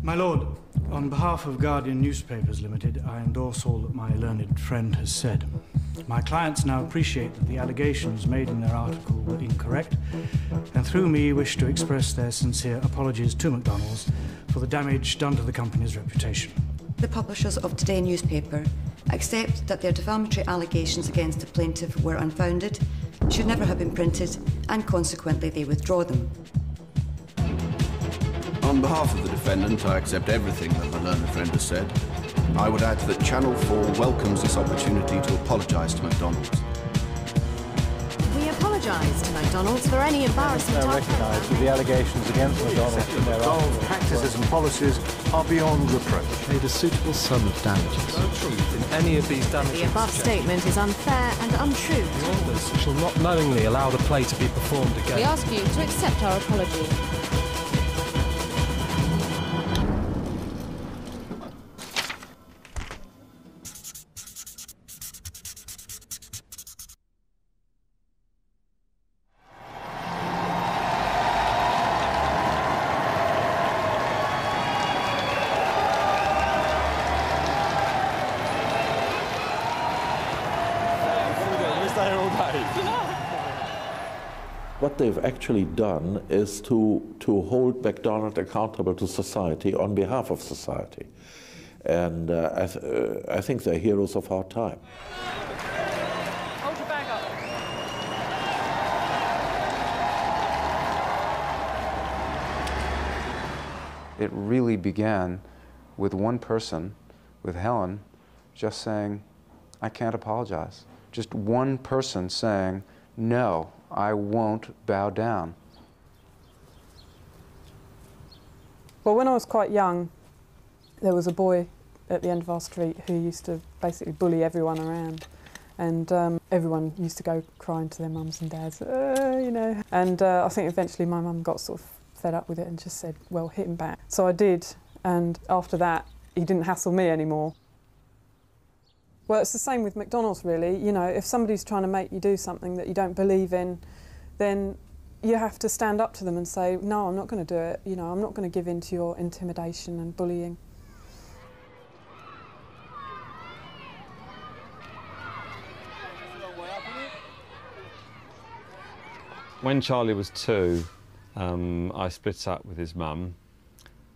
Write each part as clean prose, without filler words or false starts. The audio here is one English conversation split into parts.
My lord, on behalf of Guardian Newspapers Limited, I endorse all that my learned friend has said. My clients now appreciate that the allegations made in their article were incorrect, and through me wish to express their sincere apologies to McDonald's for the damage done to the company's reputation. The publishers of today's newspaper accept that their defamatory allegations against the plaintiff were unfounded, should never have been printed, and consequently they withdraw them. On behalf of the defendant, I accept everything that my learned friend has said. I would add that Channel 4 welcomes this opportunity to apologise to McDonald's. We apologise to McDonald's for any embarrassment. They recognise that the allegations against McDonald's and their practices and policies are beyond reproach. Paid a suitable sum of damages. No truth in any of these damages. The above statement is unfair and untrue. The owners shall not knowingly allow the play to be performed again. We ask you to accept our apology. What they've actually done is to hold McDonald's accountable to society on behalf of society. And I think they're heroes of our time. Hold your bag up. It really began with one person, with Helen, just saying, I can't apologize. Just one person saying, no, I won't bow down. Well, when I was quite young, there was a boy at the end of our street who used to basically bully everyone around. And everyone used to go crying to their mums and dads, you know. And I think eventually my mum got sort of fed up with it and just said, well, hit him back. So I did, and after that, he didn't hassle me anymore. Well, it's the same with McDonald's, really. You know, if somebody's trying to make you do something that you don't believe in, then you have to stand up to them and say, no, I'm not going to do it. You know, I'm not going to give in to your intimidation and bullying. When Charlie was 2, I split up with his mum,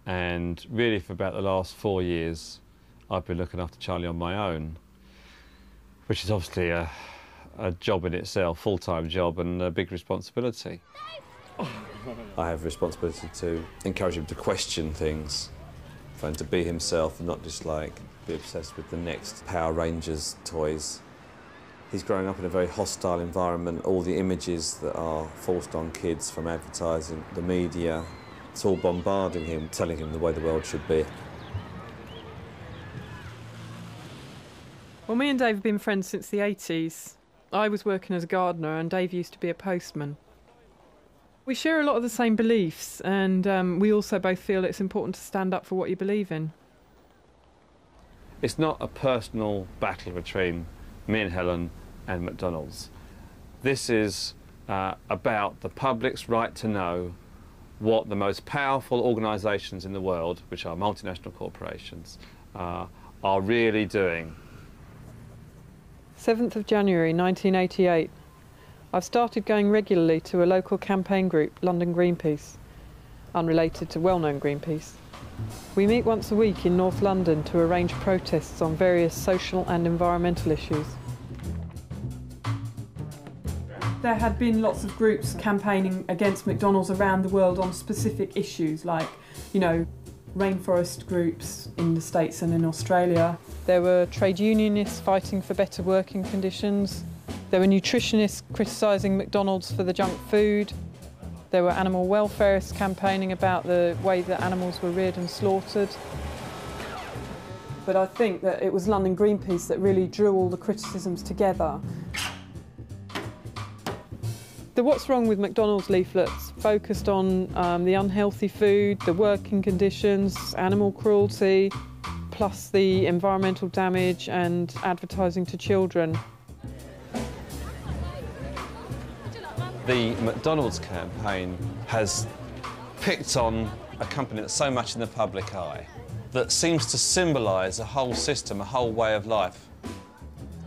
and really for about the last 4 years, I've been looking after Charlie on my own, which is obviously a job in itself, full-time job and a big responsibility. I have responsibility to encourage him to question things, for him to be himself and not just like be obsessed with the next Power Rangers toys. He's growing up in a very hostile environment. All the images that are forced on kids from advertising, the media, it's all bombarding him, telling him the way the world should be. Well, me and Dave have been friends since the 80s. I was working as a gardener and Dave used to be a postman. We share a lot of the same beliefs, and we also both feel it's important to stand up for what you believe in. It's not a personal battle between me and Helen and McDonald's. This is about the public's right to know what the most powerful organisations in the world, which are multinational corporations, are really doing. 7th of January 1988. I've started going regularly to a local campaign group, London Greenpeace, unrelated to well-known Greenpeace. We meet once a week in North London to arrange protests on various social and environmental issues. There had been lots of groups campaigning against McDonald's around the world on specific issues like, you know, rainforest groups in the States and in Australia. There were trade unionists fighting for better working conditions. There were nutritionists criticising McDonald's for the junk food. There were animal welfareists campaigning about the way that animals were reared and slaughtered. But I think that it was London Greenpeace that really drew all the criticisms together. The What's Wrong with McDonald's leaflets focused on the unhealthy food, the working conditions, animal cruelty, plus the environmental damage and advertising to children. The McDonald's campaign has picked on a company that's so much in the public eye, that seems to symbolise a whole system, a whole way of life.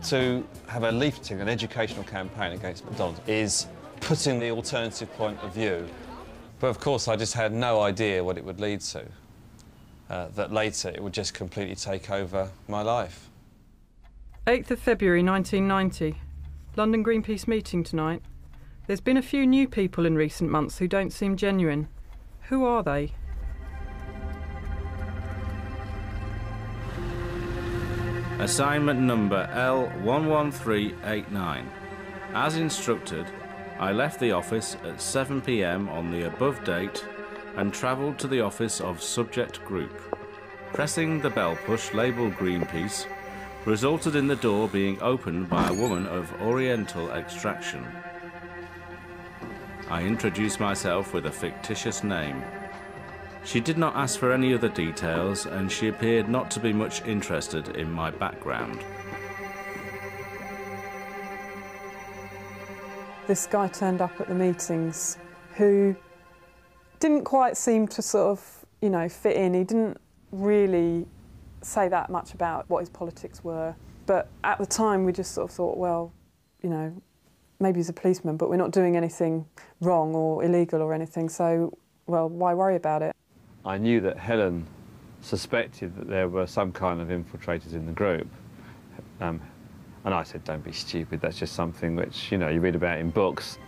To have a leafleting, an educational campaign against McDonald's is putting the alternative point of view. But of course I just had no idea what it would lead to, that later it would just completely take over my life. 8th of February 1990. London Greenpeace meeting tonight. There's been a few new people in recent months who don't seem genuine. Who are they? Assignment number L11389. As instructed, I left the office at 7 p.m. on the above date and travelled to the office of subject group. Pressing the bell push labelled Greenpeace resulted in the door being opened by a woman of Oriental extraction. I introduced myself with a fictitious name. She did not ask for any other details, and she appeared not to be much interested in my background. This guy turned up at the meetings who didn't quite seem to sort of, you know, fit in. He didn't really say that much about what his politics were. But at the time, we just sort of thought, well, you know, maybe he's a policeman, but we're not doing anything wrong or illegal or anything, so, well, why worry about it? I knew that Helen suspected that there were some kind of infiltrators in the group. And I said, don't be stupid, that's just something which, you know, you read about in books.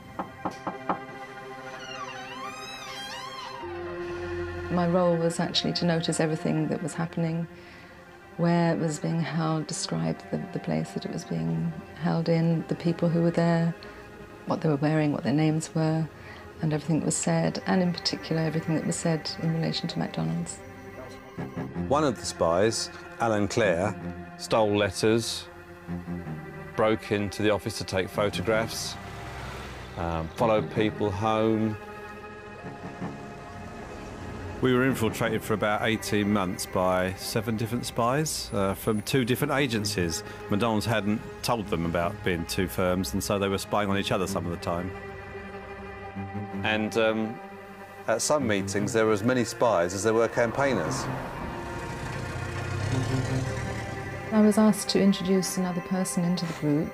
My role was actually to notice everything that was happening, where it was being held, describe the place that it was being held in, the people who were there, what they were wearing, what their names were, and everything that was said, and in particular everything that was said in relation to McDonald's. One of the spies, Alan Clare, stole letters, broke into the office to take photographs, followed people home. We were infiltrated for about 18 months by 7 different spies from 2 different agencies. McDonald's hadn't told them about being 2 firms, and so they were spying on each other some of the time. And at some meetings there were as many spies as there were campaigners. I was asked to introduce another person into the group.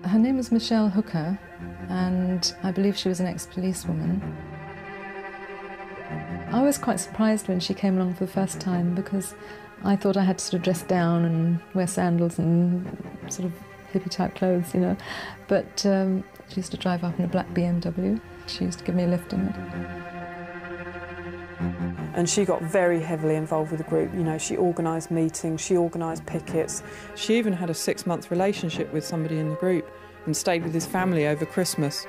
Her name was Michelle Hooker, and I believe she was an ex-policewoman. I was quite surprised when she came along for the first time, because I thought I had to sort of dress down and wear sandals and sort of hippie-type clothes, you know. But she used to drive up in a black BMW. She used to give me a lift in it. And she got very heavily involved with the group. You know, she organised meetings, she organised pickets. She even had a 6-month relationship with somebody in the group and stayed with his family over Christmas.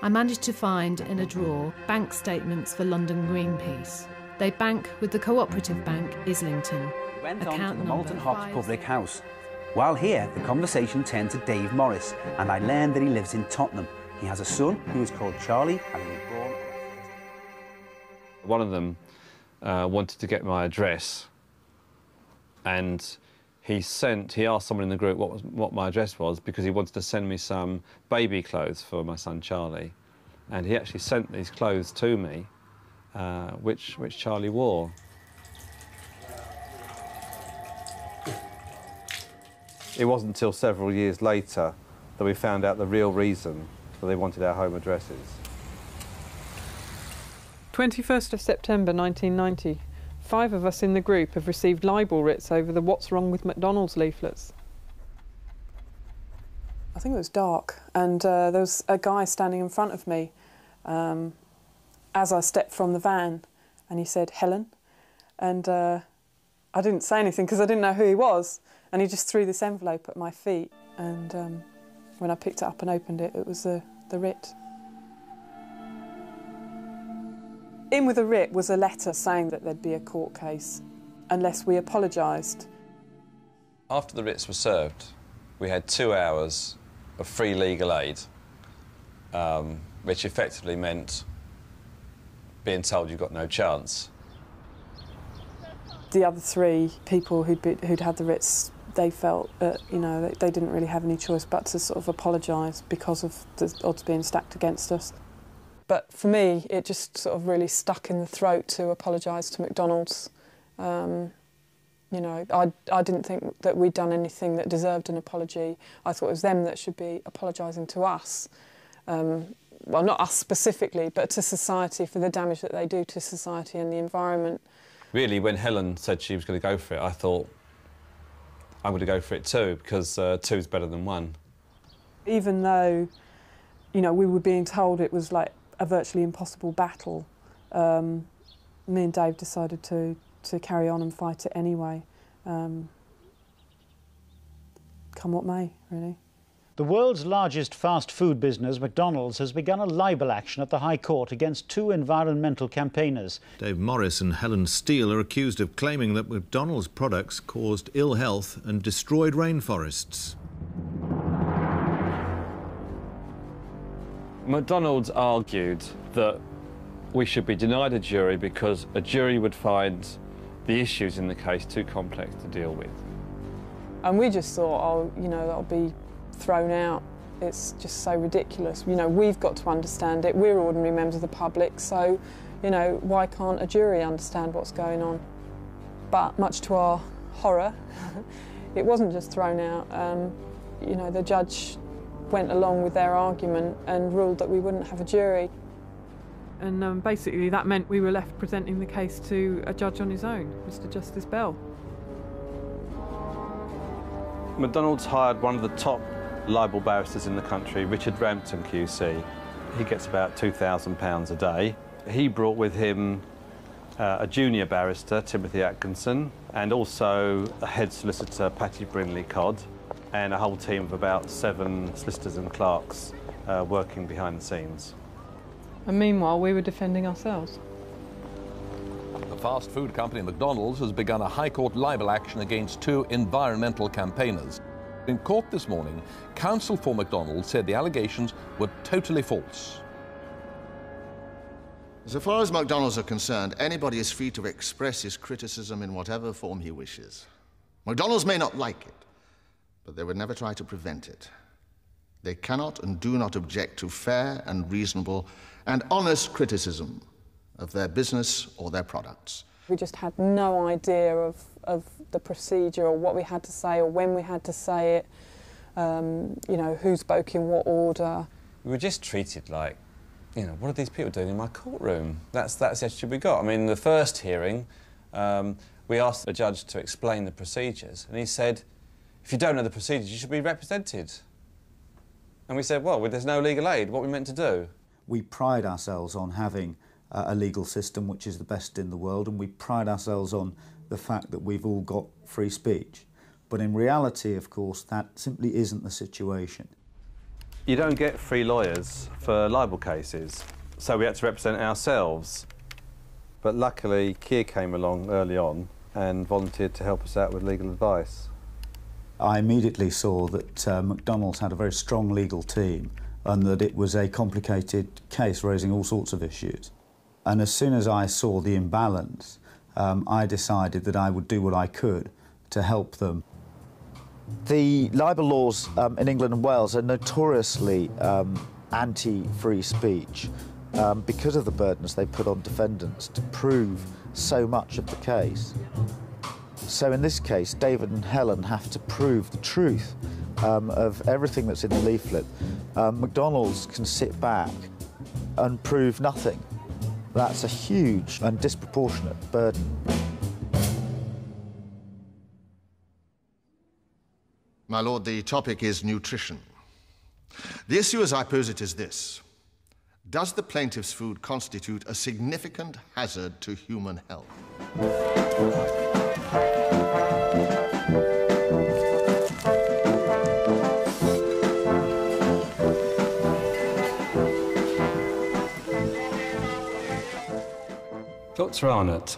I managed to find in a drawer bank statements for London Greenpeace. They bank with the cooperative bank Islington. We went on to the Molten Hops Public House. While here, the conversation turned to Dave Morris, and I learned that he lives in Tottenham. He has a son who is called Charlie, and he was born... One of them wanted to get my address, and he asked someone in the group what my address was, because he wanted to send me some baby clothes for my son Charlie. And he actually sent these clothes to me, which Charlie wore. It wasn't until several years later that we found out the real reason that they wanted our home addresses. 21st of September 1990. 5 of us in the group have received libel writs over the What's Wrong with McDonald's leaflets. I think it was dark, and there was a guy standing in front of me as I stepped from the van, and he said, "Helen," and I didn't say anything because I didn't know who he was, and he just threw this envelope at my feet, and when I picked it up and opened it, it was the writ. In with the writ was a letter saying that there'd be a court case unless we apologised. After the writs were served, we had 2 hours of free legal aid, which effectively meant being told you've got no chance. The other 3 people who'd had the writs, they felt that, you know, they didn't really have any choice but to sort of apologise because of the odds being stacked against us. But for me, it just sort of really stuck in the throat to apologise to McDonald's. You know, I didn't think that we'd done anything that deserved an apology. I thought it was them that should be apologising to us. Well, not us specifically, but to society for the damage that they do to society and the environment. Really, when Helen said she was going to go for it, I thought, I'm going to go for it too, because 2 is better than 1. Even though, you know, we were being told it was like a virtually impossible battle, me and Dave decided to carry on and fight it anyway, come what may, really. The world's largest fast food business, McDonald's, has begun a libel action at the High Court against 2 environmental campaigners. Dave Morris and Helen Steele are accused of claiming that McDonald's products caused ill health and destroyed rainforests. McDonald's argued that we should be denied a jury because a jury would find the issues in the case too complex to deal with. And we just thought, oh, you know, that'll be thrown out. It's just so ridiculous. You know, we've got to understand it. We're ordinary members of the public, so, you know, why can't a jury understand what's going on? But much to our horror, it wasn't just thrown out. You know, the judge went along with their argument and ruled that we wouldn't have a jury. And basically that meant we were left presenting the case to a judge on his own, Mr. Justice Bell. McDonald's hired one of the top libel barristers in the country, Richard Rampton QC. He gets about £2,000 a day. He brought with him a junior barrister, Timothy Atkinson, and also a head solicitor, Patty Brinley-Codd, and a whole team of about 7 solicitors and clerks working behind the scenes. And meanwhile, we were defending ourselves. The fast food company McDonald's has begun a High Court libel action against 2 environmental campaigners. In court this morning, counsel for McDonald's said the allegations were totally false. So far as McDonald's are concerned, anybody is free to express his criticism in whatever form he wishes. McDonald's may not like it, but they would never try to prevent it. They cannot and do not object to fair and reasonable and honest criticism of their business or their products. We just had no idea of the procedure or what we had to say or when we had to say it, you know, who spoke in what order. We were just treated like, you know, what are these people doing in my courtroom? That's the attitude we got. I mean, the first hearing, we asked the judge to explain the procedures, and he said, if you don't know the procedures, you should be represented. And we said, well, there's no legal aid, what are we meant to do? We pride ourselves on having a legal system which is the best in the world, and we pride ourselves on the fact that we've all got free speech. But in reality, of course, that simply isn't the situation. You don't get free lawyers for libel cases, so we had to represent ourselves. But luckily, Keir came along early on and volunteered to help us out with legal advice. I immediately saw that McDonald's had a very strong legal team and that it was a complicated case raising all sorts of issues. And as soon as I saw the imbalance, I decided that I would do what I could to help them. The libel laws in England and Wales are notoriously anti-free speech because of the burdens they put on defendants to prove so much of the case. So in this case, David and Helen have to prove the truth of everything that's in the leaflet. McDonald's can sit back and prove nothing. That's a huge and disproportionate burden. My lord, the topic is nutrition. The issue as I pose it is this. Does the plaintiff's food constitute a significant hazard to human health? Dr. Arnott,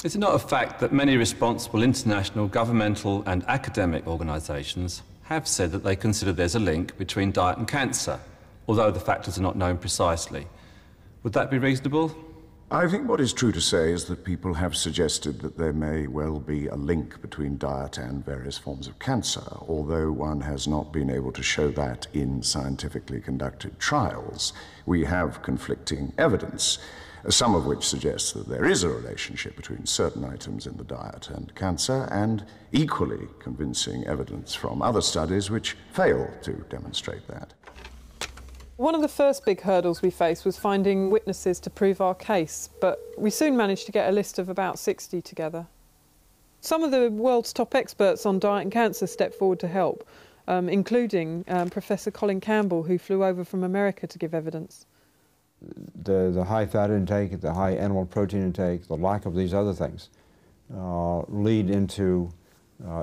is it not a fact that many responsible international, governmental and academic organisations have said that they consider there's a link between diet and cancer, although the factors are not known precisely? Would that be reasonable? I think what is true to say is that people have suggested that there may well be a link between diet and various forms of cancer, although one has not been able to show that in scientifically conducted trials. We have conflicting evidence, some of which suggests that there is a relationship between certain items in the diet and cancer, and equally convincing evidence from other studies which fail to demonstrate that. One of the first big hurdles we faced was finding witnesses to prove our case, but we soon managed to get a list of about 60 together. Some of the world's top experts on diet and cancer stepped forward to help, including Professor Colin Campbell, who flew over from America to give evidence. The high fat intake, the high animal protein intake, the lack of these other things lead into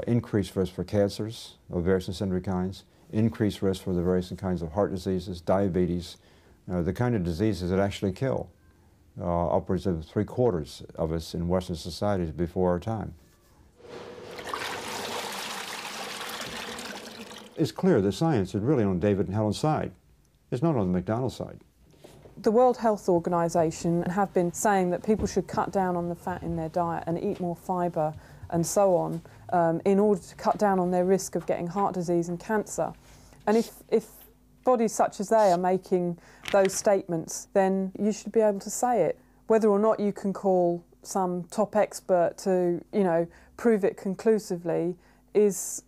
increased risk for cancers of various and sundry kinds, increased risk for the various kinds of heart diseases, diabetes, the kind of diseases that actually kill upwards of 3/4 of us in Western societies before our time. It's clear that science is really on David and Helen's side. It's not on the McDonald's side. The World Health Organization have been saying that people should cut down on the fat in their diet and eat more fibre and so on, in order to cut down on their risk of getting heart disease and cancer. And if bodies such as they are making those statements, then you should be able to say it. Whether or not you can call some top expert to, you know, prove it conclusively is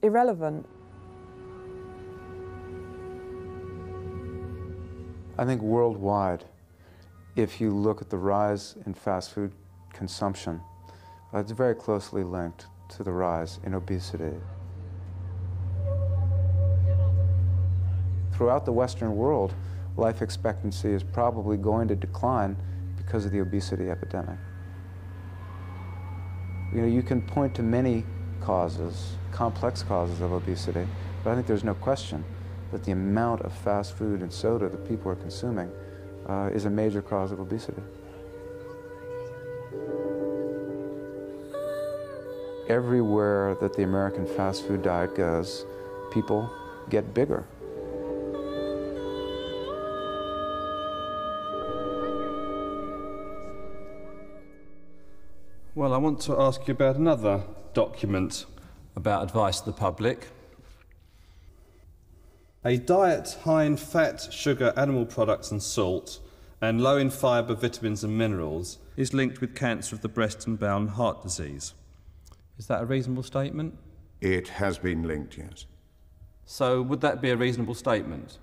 irrelevant. I think worldwide, if you look at the rise in fast food consumption, it's very closely linked to the rise in obesity. Throughout the Western world, life expectancy is probably going to decline because of the obesity epidemic. You know, you can point to many causes, complex causes of obesity, but I think there's no question that the amount of fast food and soda that people are consuming is a major cause of obesity. Everywhere that the American fast food diet goes, people get bigger. Well, I want to ask you about another document about advice to the public. A diet high in fat, sugar, animal products and salt, and low in fibre, vitamins and minerals is linked with cancer of the breast and bowel and heart disease. Is that a reasonable statement? It has been linked, yes. So would that be a reasonable statement?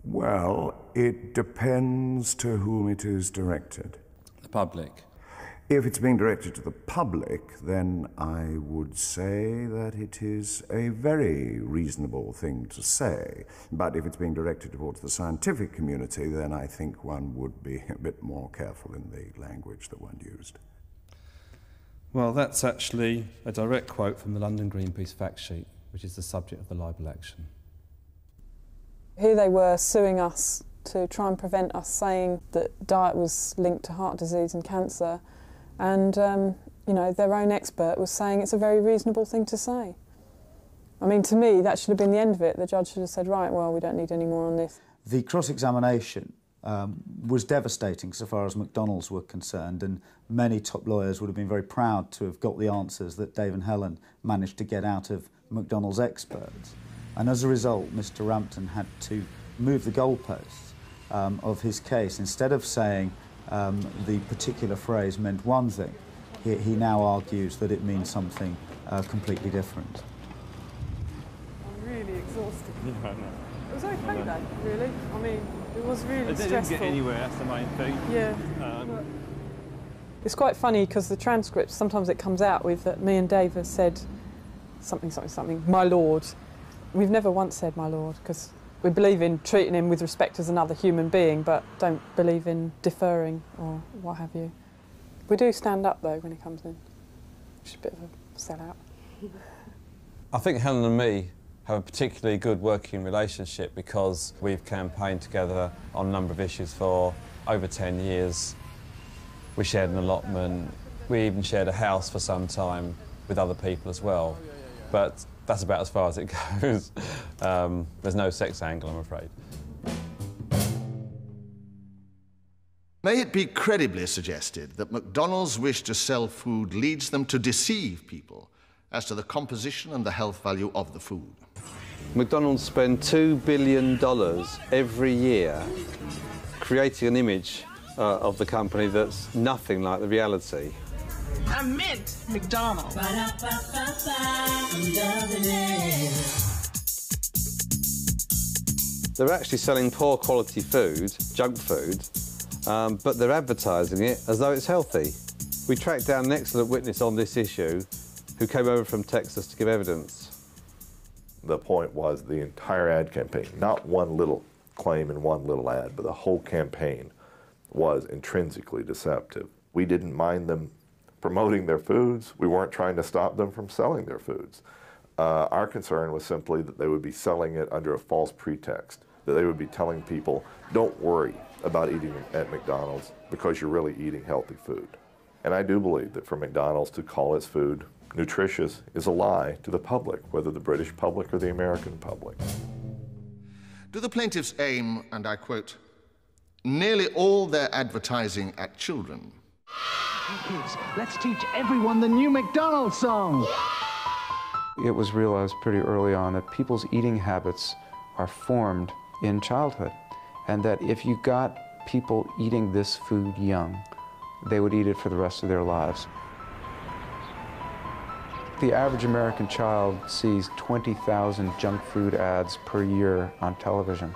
Well, it depends to whom it is directed. The public. If it's being directed to the public, then I would say that it is a very reasonable thing to say. But if it's being directed towards the scientific community, then I think one would be a bit more careful in the language that one used. Well, that's actually a direct quote from the London Greenpeace fact sheet, which is the subject of the libel action. Here they were suing us to try and prevent us saying that diet was linked to heart disease and cancer, and you know, their own expert was saying it's a very reasonable thing to say. I mean, to me, that should have been the end of it. The judge should have said, right, well, we don't need any more on this. The cross-examination was devastating so far as McDonald's were concerned, and many top lawyers would have been very proud to have got the answers that Dave and Helen managed to get out of McDonald's experts. And as a result, Mr. Rampton had to move the goalposts of his case. Instead of saying the particular phrase meant one thing, he now argues that it means something completely different. I'm really exhausted. Yeah, I know. It was okay though, really. I mean, it was really stressful. It didn't get anywhere, that's the main thing. Yeah. It's quite funny because the transcripts, sometimes it comes out with that me and Dave have said something, something, something, my lord. We've never once said my lord because we believe in treating him with respect as another human being, but don't believe in deferring or what have you. We do stand up though when he comes in. It's a bit of a sellout. I think Helen and me have a particularly good working relationship because we've campaigned together on a number of issues for over 10 years. We shared an allotment, we even shared a house for some time with other people as well. But that's about as far as it goes. There's no sex angle, I'm afraid. May it be credibly suggested that McDonald's wish to sell food leads them to deceive people as to the composition and the health value of the food. McDonald's spend $2 billion every year creating an image of the company that's nothing like the reality. I meant McDonald's. They're actually selling poor quality food, junk food, but they're advertising it as though it's healthy. We tracked down an excellent witness on this issue who came over from Texas to give evidence. The point was the entire ad campaign, not one little claim in one little ad, but the whole campaign was intrinsically deceptive. We didn't mind them promoting their foods. We weren't trying to stop them from selling their foods. Our concern was simply that they would be selling it under a false pretext, that they would be telling people, don't worry about eating at McDonald's because you're really eating healthy food. And I do believe that for McDonald's to call its food nutritious is a lie to the public, whether the British public or the American public. Do the plaintiffs aim, and I quote, nearly all their advertising at children? Kids, let's teach everyone the new McDonald's song. It was realized pretty early on that people's eating habits are formed in childhood, and that if you got people eating this food young, they would eat it for the rest of their lives. The average American child sees 20,000 junk food ads per year on television.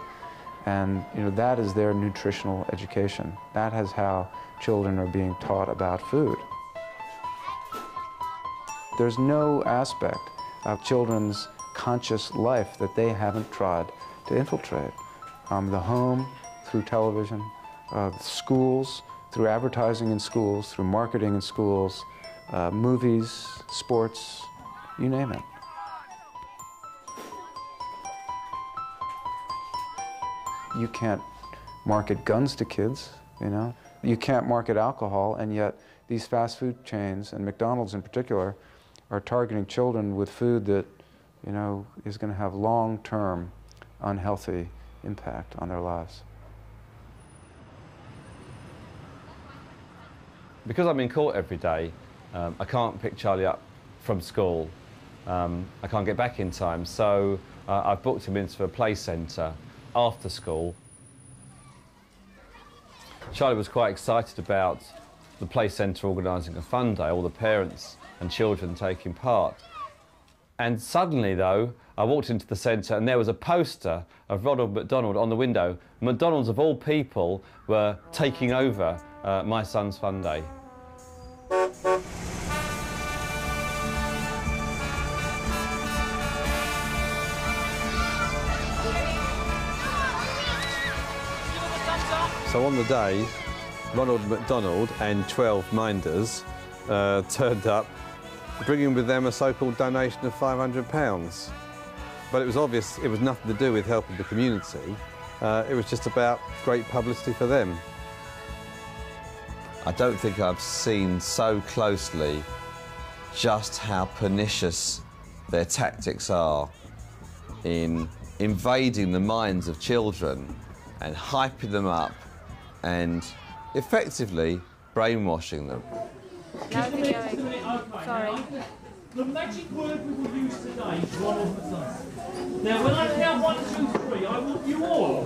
And that is their nutritional education. That is how children are being taught about food. There's no aspect of children's conscious life that they haven't tried to infiltrate. The home, through television, schools, through advertising in schools, through marketing in schools, movies, sports, you name it. You can't market guns to kids, You can't market alcohol, and yet these fast food chains, and McDonald's in particular, are targeting children with food that, is going to have long-term unhealthy impact on their lives. Because I'm in court every day, I can't pick Charlie up from school. I can't get back in time, so I've booked him into a play centre after school. Charlie was quite excited about the play centre organising a fun day, all the parents and children taking part. And suddenly, though, I walked into the centre and there was a poster of Ronald McDonald on the window. McDonald's, of all people, were taking over my son's fun day. So on the day, Ronald McDonald and 12 minders turned up, bringing with them a so-called donation of £500. But it was obvious it was nothing to do with helping the community. It was just about great publicity for them. I don't think I've seen so closely just how pernicious their tactics are in invading the minds of children and hyping them up and effectively brainwashing them. No videoing. Sorry. The magic word we will use today is Ronald McDonald. Now, when I count 1, 2, 3, I want you all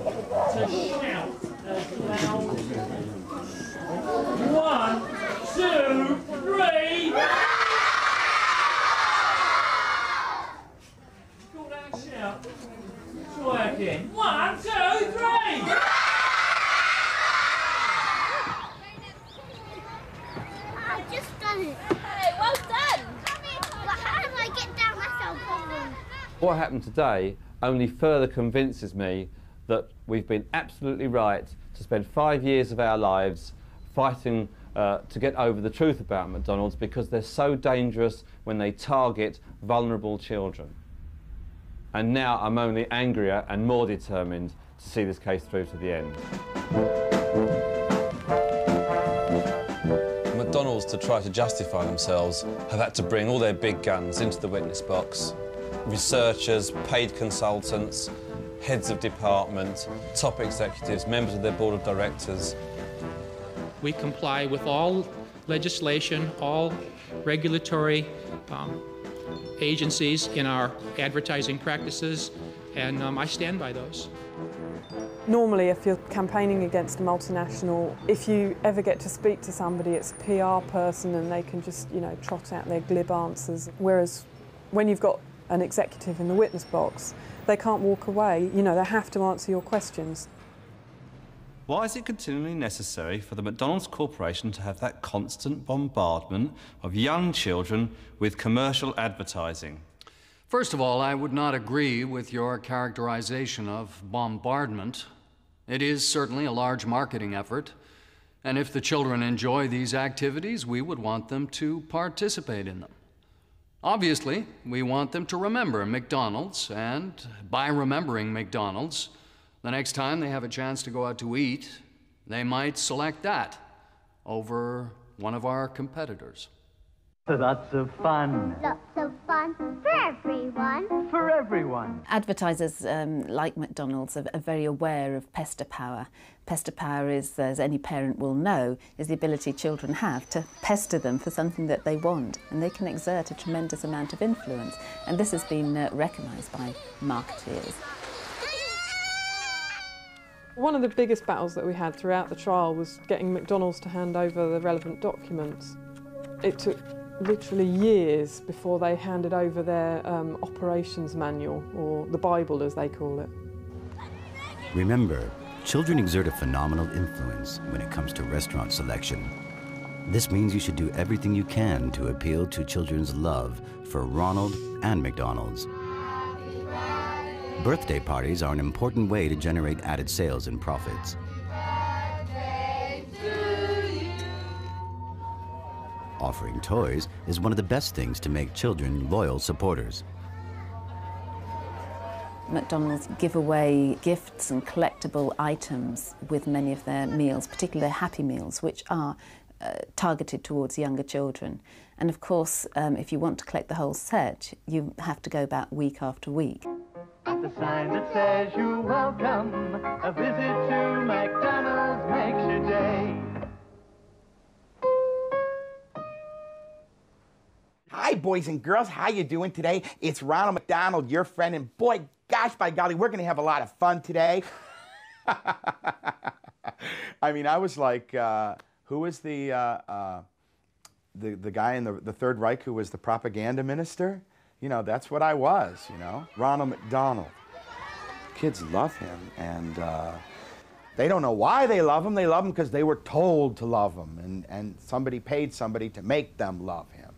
to shout as loud. 1, 2, 3. Call that a shout. Try again. 1, 2, 3. I've just done it. Hey, well done. But how do I get down myself? What happened today only further convinces me that we've been absolutely right to spend 5 years of our lives fighting to get over the truth about McDonald's, because they're so dangerous when they target vulnerable children. And now I'm only angrier and more determined to see this case through to the end. McDonald's, to try to justify themselves, have had to bring all their big guns into the witness box. Researchers, paid consultants, heads of department, top executives, members of their board of directors. We comply with all legislation, all regulatory agencies in our advertising practices, and I stand by those. Normally, if you're campaigning against a multinational, if you ever get to speak to somebody, it's a PR person and they can just, you know, trot out their glib answers. Whereas when you've got an executive in the witness box, they can't walk away. You know, they have to answer your questions. Why is it continually necessary for the McDonald's Corporation to have that constant bombardment of young children with commercial advertising? First of all, I would not agree with your characterization of bombardment. It is certainly a large marketing effort, and if the children enjoy these activities, we would want them to participate in them. Obviously, we want them to remember McDonald's, and by remembering McDonald's, the next time they have a chance to go out to eat, they might select that over one of our competitors. Lots of fun. Lots of fun for everyone. For everyone. Advertisers like McDonald's are very aware of pester power. Pester power is, as any parent will know, is the ability children have to pester them for something that they want, and they can exert a tremendous amount of influence. And this has been recognised by marketeers. One of the biggest battles that we had throughout the trial was getting McDonald's to hand over the relevant documents. It took literally years before they handed over their operations manual, or the Bible as they call it. Remember, children exert a phenomenal influence when it comes to restaurant selection. This means you should do everything you can to appeal to children's love for Ronald and McDonald's. Birthday parties are an important way to generate added sales and profits. Offering toys is one of the best things to make children loyal supporters. McDonald's give away gifts and collectible items with many of their meals, particularly their Happy Meals, which are targeted towards younger children. And of course, if you want to collect the whole set, you have to go back week after week. The sign that says you're welcome, a visit to McDonald's makes your day. Hi, boys and girls. How you doing today? It's Ronald McDonald, your friend, and boy, gosh, by golly, we're going to have a lot of fun today. I mean, I was like, who was the guy in the Third Reich who was the propaganda minister? You know, that's what I was, you know, Ronald McDonald. Kids love him, and they don't know why they love him. They love him because they were told to love him, and somebody paid somebody to make them love him.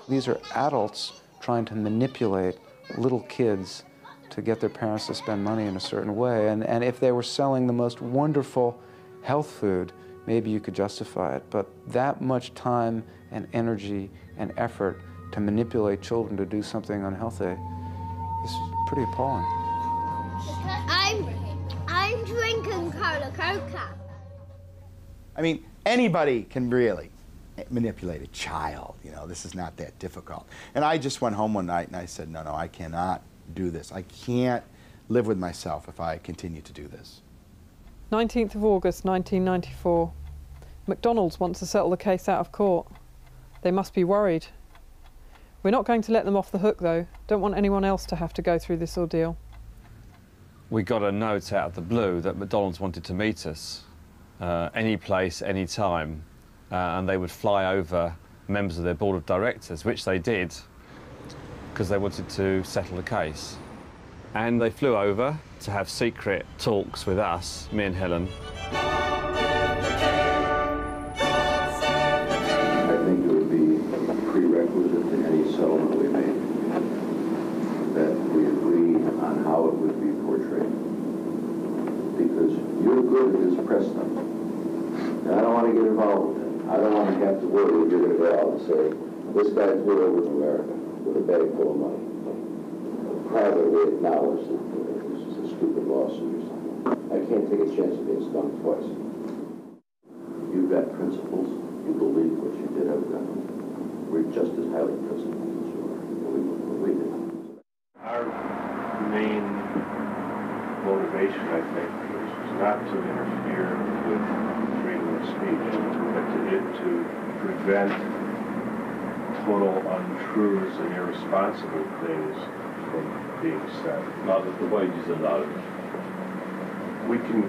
These are adults trying to manipulate little kids to get their parents to spend money in a certain way. And if they were selling the most wonderful health food, maybe you could justify it. But that much time and energy and effort to manipulate children to do something unhealthy is pretty appalling. I'm drinking Coca-Cola. I mean, anybody can really manipulate a child, you know, this is not that difficult. And I just went home one night and I said, no, I cannot do this. I can't live with myself if I continue to do this. 19th of August 1994. McDonald's wants to settle the case out of court. They must be worried. We're not going to let them off the hook though. Don't want anyone else to have to go through this ordeal. We got a note out of the blue that McDonald's wanted to meet us any place, any time. And they would fly over members of their board of directors, which they did, because they wanted to settle the case. And they flew over to have secret talks with us, me and Helen. I think it would be prerequisite to any settlement we made that we agree on how it would be portrayed. Because you're good at this press stuff. And I don't want to get involved with it. I don't want to have to worry that you're going to go out and say, this guy flew over to America with a bag full of money. Privately acknowledge that this is a stupid lawsuit or something. I can't take a chance of being stung twice. You've got principles. You believe what you did have done. We're just as highly principled as you are. We did. Our main motivation, I think, was not to interfere with freedom of speech, but to prevent total untruths and irresponsible things from being said. Like that the wages are low. We can,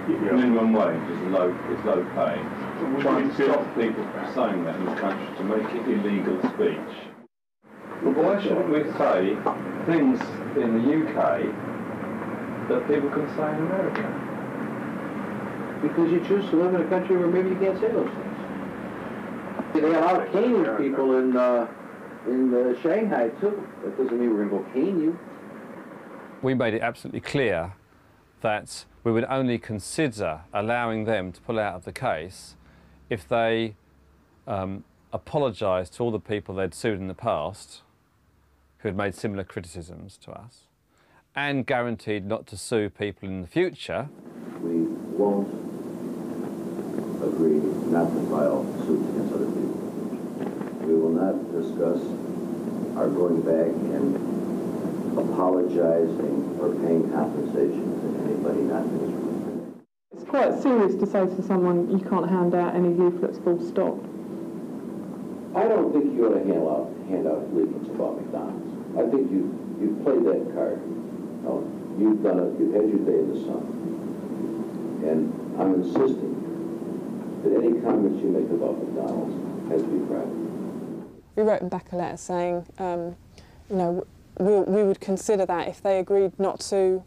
minimum wage is low pay. Trying to stop people from saying that in this country to make it illegal speech. But why shouldn't we say things in the UK that people can say in America? Because you choose to live in a country where maybe you can't say those things. They allow caning people in Shanghai too. That doesn't mean we're going to go cane you. We made it absolutely clear that we would only consider allowing them to pull out of the case if they apologised to all the people they'd sued in the past who had made similar criticisms to us, and guaranteed not to sue people in the future. We won't agree not to file suits against other people. We will not discuss our going back and apologizing or paying compensation to anybody not in this room. It's quite serious to say to someone you can't hand out any leaflets full stop. I don't think you ought to hand out leaflets about McDonald's. I think you've played that card. No, you've done it. You've had your day in the sun. And I'm insisting that any comments you make about McDonald's has to be private. We wrote them back a letter saying, you know, we would consider that if they agreed not to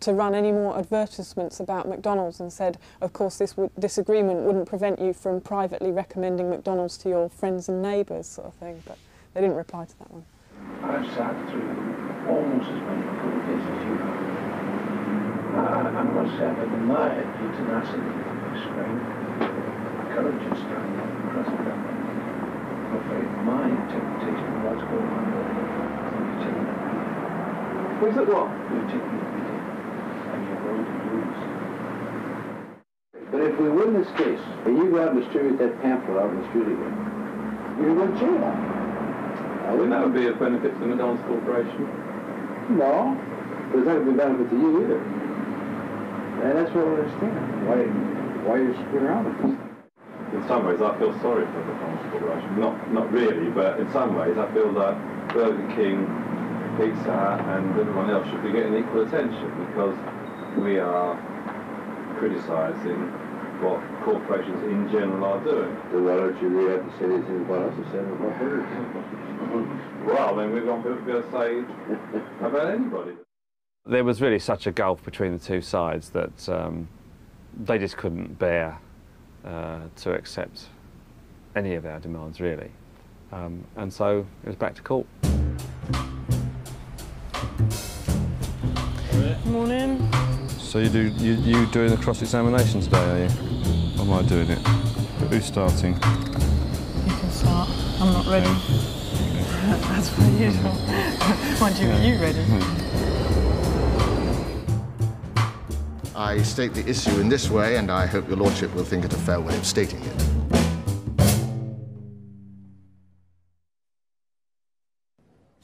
run any more advertisements about McDonald's, and said, of course, this agreement wouldn't prevent you from privately recommending McDonald's to your friends and neighbours, sort of thing. But they didn't reply to that one. I've sat through almost as many court cases as you have. I must say, I've admired your tenacity, strength, courage and strength across the government. I'm afraid my interpretation of what's going on there, you're taking it reading. Is it what? You're taking it reading, and you're going to lose. But if we win this case, and you go out and distribute that pamphlet out in the street again, you're going to jail. Wouldn't that would be a benefit to the McDonald's Corporation? No, but it's not going to be a benefit to you either. And that's what I don't understand. Why you're screwing around with this thing. In some ways, I feel sorry for the McDonald's Corporation. Not really, but in some ways, I feel that Burger King, Pizza Hut, and everyone else should be getting equal attention, because we are criticising what corporations in general are doing. So why don't you really have to say anything about us instead of about Burger King? Well, then we want people to be able to say about anybody. There was really such a gulf between the two sides that they just couldn't bear to accept any of our demands, really. And so it was back to court. Morning. So you doing the cross-examination today, are you? Or am I doing it? Who's starting? You can start. I'm not ready. That's what usual. Mind you, are you ready? I state the issue in this way, and I hope your lordship will think it a fair way of stating it.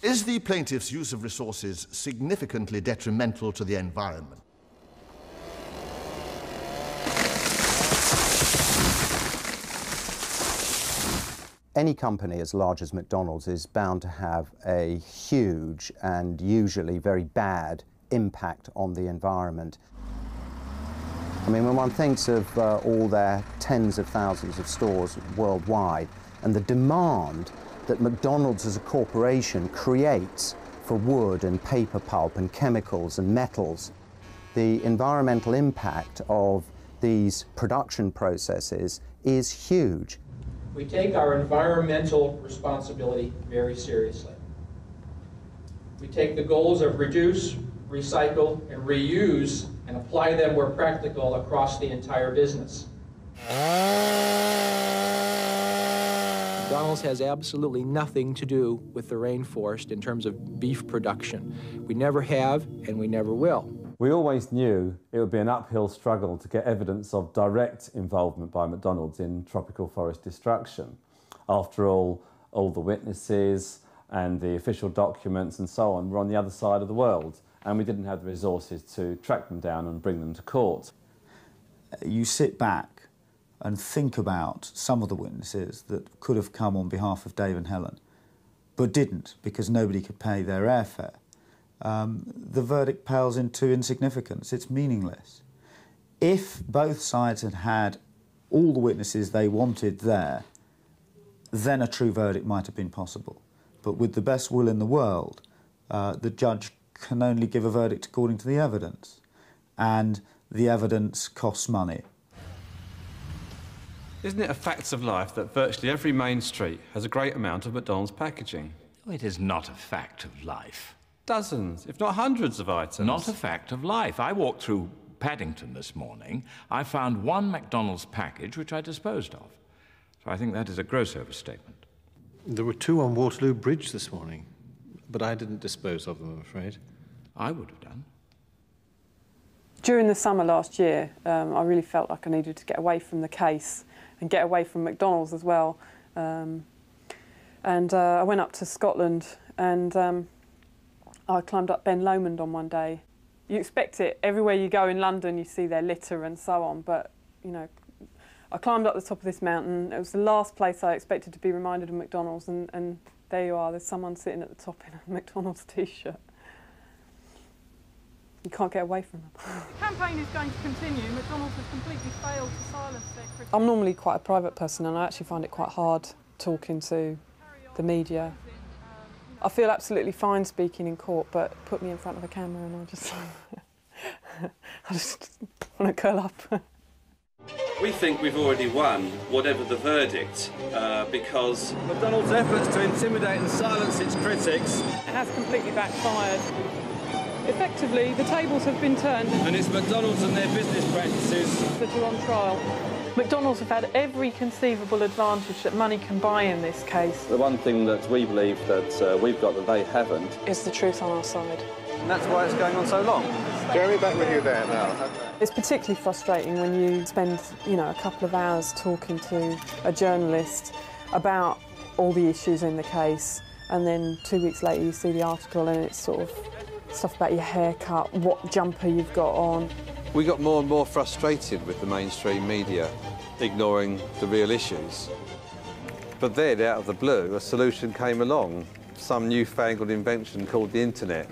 Is the plaintiff's use of resources significantly detrimental to the environment? Any company as large as McDonald's is bound to have a huge and usually very bad impact on the environment. I mean, when one thinks of all their tens of thousands of stores worldwide and the demand that McDonald's as a corporation creates for wood and paper pulp and chemicals and metals, the environmental impact of these production processes is huge. We take our environmental responsibility very seriously. We take the goals of reduce, recycle, and reuse and apply them where practical across the entire business. McDonald's has absolutely nothing to do with the rainforest in terms of beef production. We never have, and we never will. We always knew it would be an uphill struggle to get evidence of direct involvement by McDonald's in tropical forest destruction. After all the witnesses and the official documents and so on were on the other side of the world, and we didn't have the resources to track them down and bring them to court. you sit back and think about some of the witnesses that could have come on behalf of Dave and Helen, but didn't because nobody could pay their airfare, the verdict pales into insignificance. It's meaningless. If both sides had had all the witnesses they wanted there, then a true verdict might have been possible. But with the best will in the world, the judge can only give a verdict according to the evidence, and the evidence costs money. Isn't it a fact of life that virtually every main street has a great amount of McDonald's packaging? Oh, it is not a fact of life. Dozens, if not hundreds of items. Not a fact of life. I walked through Paddington this morning. I found one McDonald's package which I disposed of. So I think that is a gross overstatement. There were 2 on Waterloo Bridge this morning, but I didn't dispose of them, I'm afraid. I would have done. During the summer last year, I really felt like I needed to get away from the case and get away from McDonald's as well. I went up to Scotland and I climbed up Ben Lomond on one day. You expect it. Everywhere you go in London, you see their litter and so on, but, you know, I climbed up the top of this mountain. It was the last place I expected to be reminded of McDonald's, and there you are. There's someone sitting at the top in a McDonald's T-shirt. You can't get away from them. The campaign is going to continue. McDonald's has completely failed to silence their critics. I'm normally quite a private person, and I actually find it quite hard talking to the media. I feel absolutely fine speaking in court, but put me in front of a camera and I just want to curl up. We think we've already won, whatever the verdict, because McDonald's efforts to intimidate and silence its critics. It has completely backfired. Effectively, the tables have been turned. And it's McDonald's and their business practices that are on trial. McDonald's have had every conceivable advantage that money can buy in this case. the one thing that we believe that we've got that they haven't is the truth on our side. And that's why it's going on so long. Jeremy, back with you there now. It's particularly frustrating when you spend, you know, a couple of hours talking to a journalist about all the issues in the case, and then 2 weeks later you see the article and it's sort of stuff about your haircut, what jumper you've got on. We got more and more frustrated with the mainstream media ignoring the real issues. But then, out of the blue, a solution came along, some newfangled invention called the internet.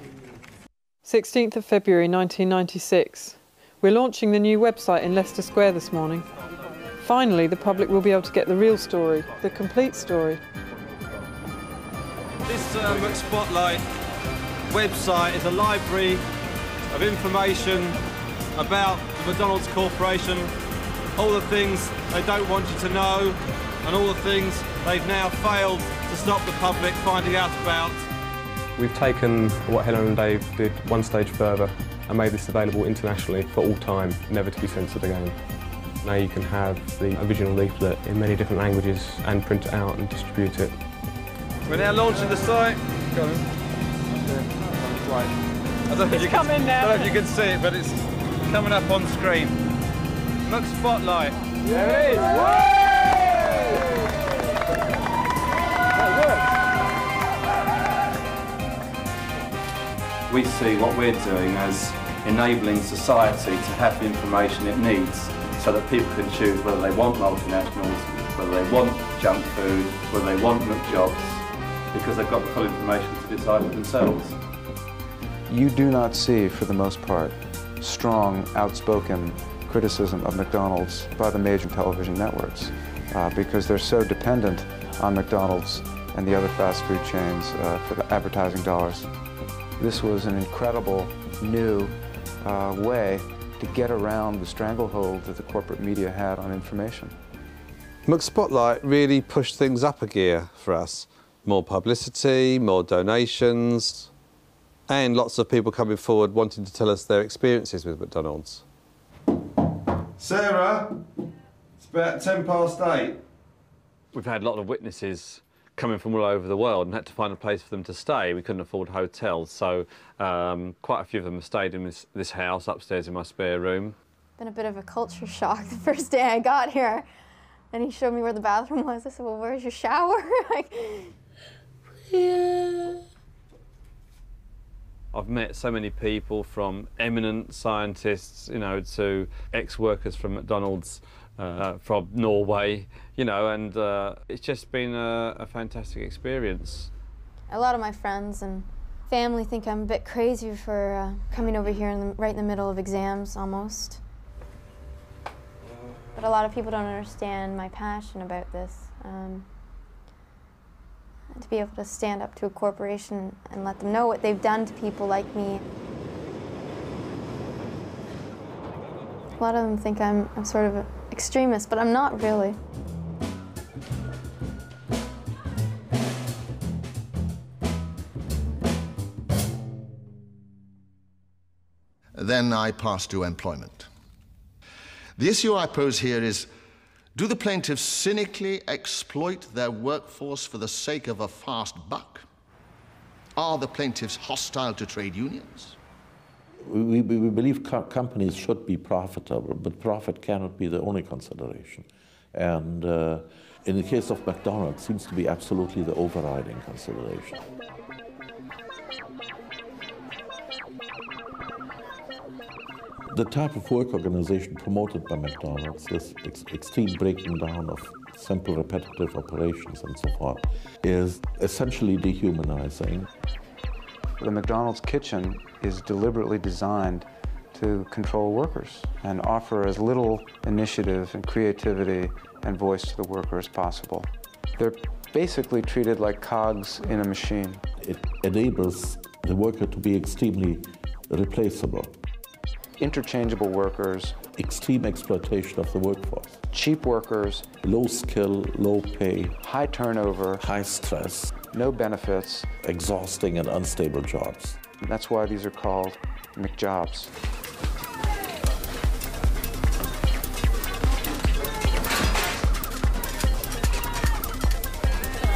16th of February 1996. We're launching the new website in Leicester Square this morning. Finally, the public will be able to get the real story, the complete story. This Spotlight website is a library of information about the McDonald's Corporation, all the things they don't want you to know, and all the things they've now failed to stop the public finding out about. We've taken what Helen and Dave did one stage further and made this available internationally for all time, never to be censored again. Now you can have the original leaflet in many different languages and print it out and distribute it. We're now launching the site. Go on. I don't know if you can see it, but it's coming up on screen. Look, Spotlight. There it is. We see what we're doing as enabling society to have the information it needs so that people can choose whether they want multinationals, whether they want junk food, whether they want McJobs, because they've got the full information to decide for themselves. You do not see, for the most part, strong, outspoken criticism of McDonald's by the major television networks because they're so dependent on McDonald's and the other fast food chains for the advertising dollars. This was an incredible new way to get around the stranglehold that the corporate media had on information. McSpotlight really pushed things up a gear for us. More publicity, more donations, and lots of people coming forward wanting to tell us their experiences with McDonald's. Sarah, it's about 8:10. We've had a lot of witnesses coming from all over the world and had to find a place for them to stay. We couldn't afford hotels, so quite a few of them have stayed in this house upstairs in my spare room. Been a bit of a culture shock the first day I got here. And he showed me where the bathroom was. I said, well, where's your shower? Like, yeah. I've met so many people, from eminent scientists, you know, to ex-workers from McDonald's, from Norway, you know, and it's just been a fantastic experience. A lot of my friends and family think I'm a bit crazy for coming over here right in the middle of exams, almost. But a lot of people don't understand my passion about this. To be able to stand up to a corporation and let them know what they've done to people like me. A lot of them think I'm sort of an extremist, but I'm not really. Then I pass to employment. The issue I pose here is, do the plaintiffs cynically exploit their workforce for the sake of a fast buck? Are the plaintiffs hostile to trade unions? We believe companies should be profitable, but profit cannot be the only consideration. And in the case of McDonald's, it seems to be absolutely the overriding consideration. The type of work organization promoted by McDonald's, this extreme breaking down of simple repetitive operations and so forth, is essentially dehumanizing. The McDonald's kitchen is deliberately designed to control workers and offer as little initiative and creativity and voice to the worker as possible. They're basically treated like cogs in a machine. It enables the worker to be extremely replaceable. Interchangeable workers. Extreme exploitation of the workforce. Cheap workers. Low skill, low pay. High turnover. High stress. No benefits. Exhausting and unstable jobs. That's why these are called McJobs.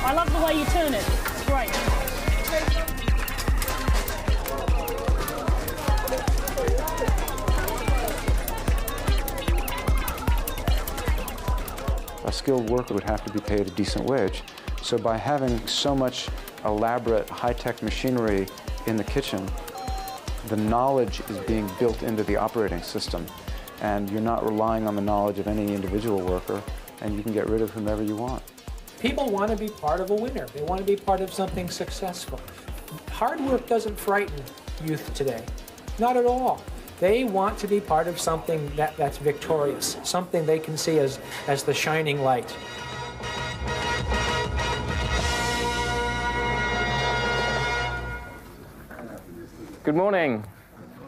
I love the way you turn it. It's great. A skilled worker would have to be paid a decent wage. So by having so much elaborate high-tech machinery in the kitchen, the knowledge is being built into the operating system, and you're not relying on the knowledge of any individual worker, and you can get rid of whomever you want. People want to be part of a winner. They want to be part of something successful. Hard work doesn't frighten youth today. Not at all. They want to be part of something that's victorious, something they can see as the shining light. Good morning.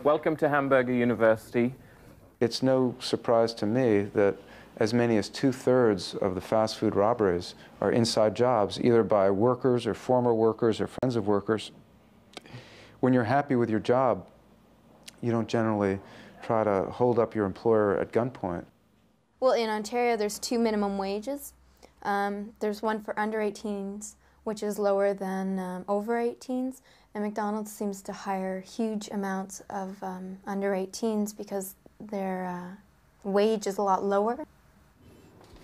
Welcome to Hamburger University. It's no surprise to me that as many as 2/3 of the fast food robberies are inside jobs, either by workers or former workers or friends of workers. When you're happy with your job, you don't generally try to hold up your employer at gunpoint. Well, in Ontario, there's 2 minimum wages. There's one for under 18s, which is lower than over 18s, and McDonald's seems to hire huge amounts of under 18s because their wage is a lot lower.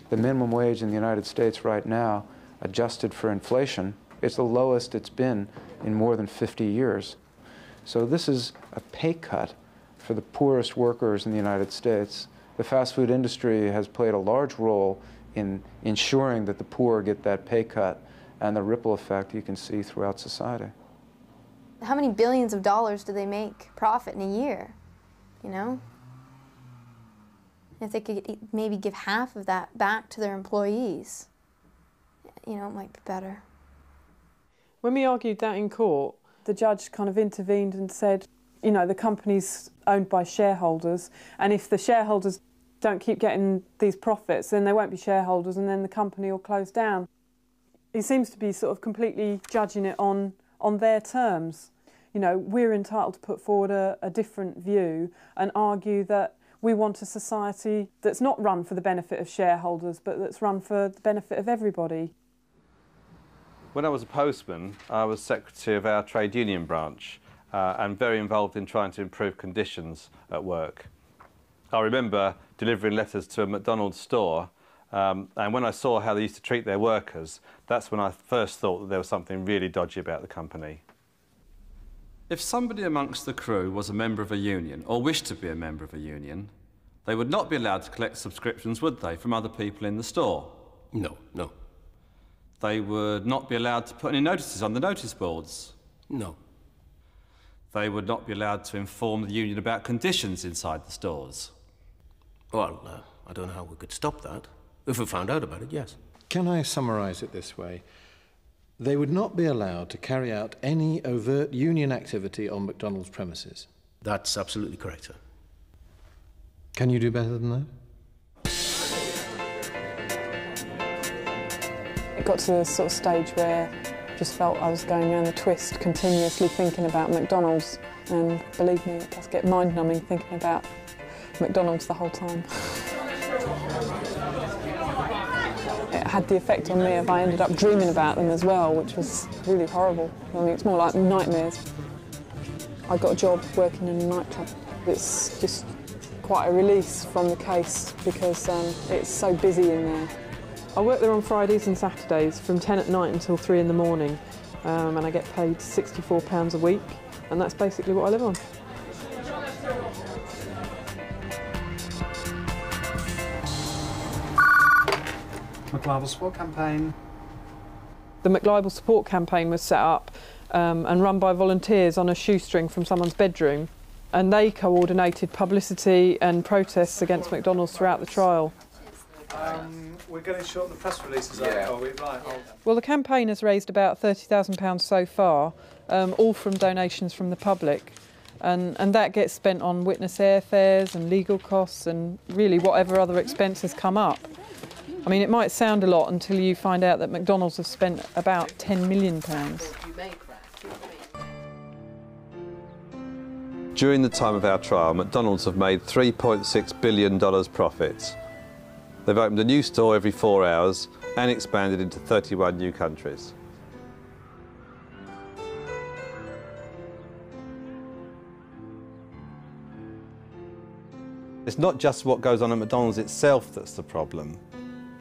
The minimum wage in the United States right now, adjusted for inflation, it's the lowest it's been in more than 50 years. So this is a pay cut for the poorest workers in the United States. The fast food industry has played a large role in ensuring that the poor get that pay cut, and the ripple effect you can see throughout society. How many billions of dollars do they make profit in a year, you know? If they could maybe give half of that back to their employees, you know, it might be better. When we argued that in court, the judge kind of intervened and said, you know, the company's owned by shareholders, and if the shareholders don't keep getting these profits, then they won't be shareholders, and then the company will close down. He seems to be sort of completely judging it on their terms. You know, we're entitled to put forward a different view and argue that we want a society that's not run for the benefit of shareholders, but that's run for the benefit of everybody. When I was a postman, I was secretary of our trade union branch and very involved in trying to improve conditions at work. I remember delivering letters to a McDonald's store, and when I saw how they used to treat their workers, that's when I first thought that there was something really dodgy about the company. If somebody amongst the crew was a member of a union, or wished to be a member of a union, they would not be allowed to collect subscriptions, would they, from other people in the store? No, no. They would not be allowed to put any notices on the notice boards? No. They would not be allowed to inform the union about conditions inside the stores? Well, I don't know how we could stop that. If we found out about it, yes. Can I summarise it this way? They would not be allowed to carry out any overt union activity on McDonald's premises? That's absolutely correct, sir. Can you do better than that? It got to the sort of stage where I just felt I was going around the twist, continuously thinking about McDonald's. And believe me, it does get mind-numbing thinking about McDonald's the whole time. It had the effect on me if I ended up dreaming about them as well, which was really horrible. I mean, it's more like nightmares. I got a job working in a nightclub. It's just quite a release from the case because it's so busy in there. I work there on Fridays and Saturdays from 10 at night until 3 in the morning, and I get paid £64 a week, and that's basically what I live on. McLIBEL support campaign. The McLIBEL support campaign was set up and run by volunteers on a shoestring from someone's bedroom, and they coordinated publicity and protests against McDonald's throughout the trial. We're getting short on the press releases, are we? Right. Well, the campaign has raised about £30,000 so far, all from donations from the public. And that gets spent on witness airfares and legal costs and really whatever other expenses come up. I mean, it might sound a lot until you find out that McDonald's have spent about £10 million. During the time of our trial, McDonald's have made $3.6 billion profits. They've opened a new store every 4 hours and expanded into 31 new countries. It's not just what goes on at McDonald's itself that's the problem.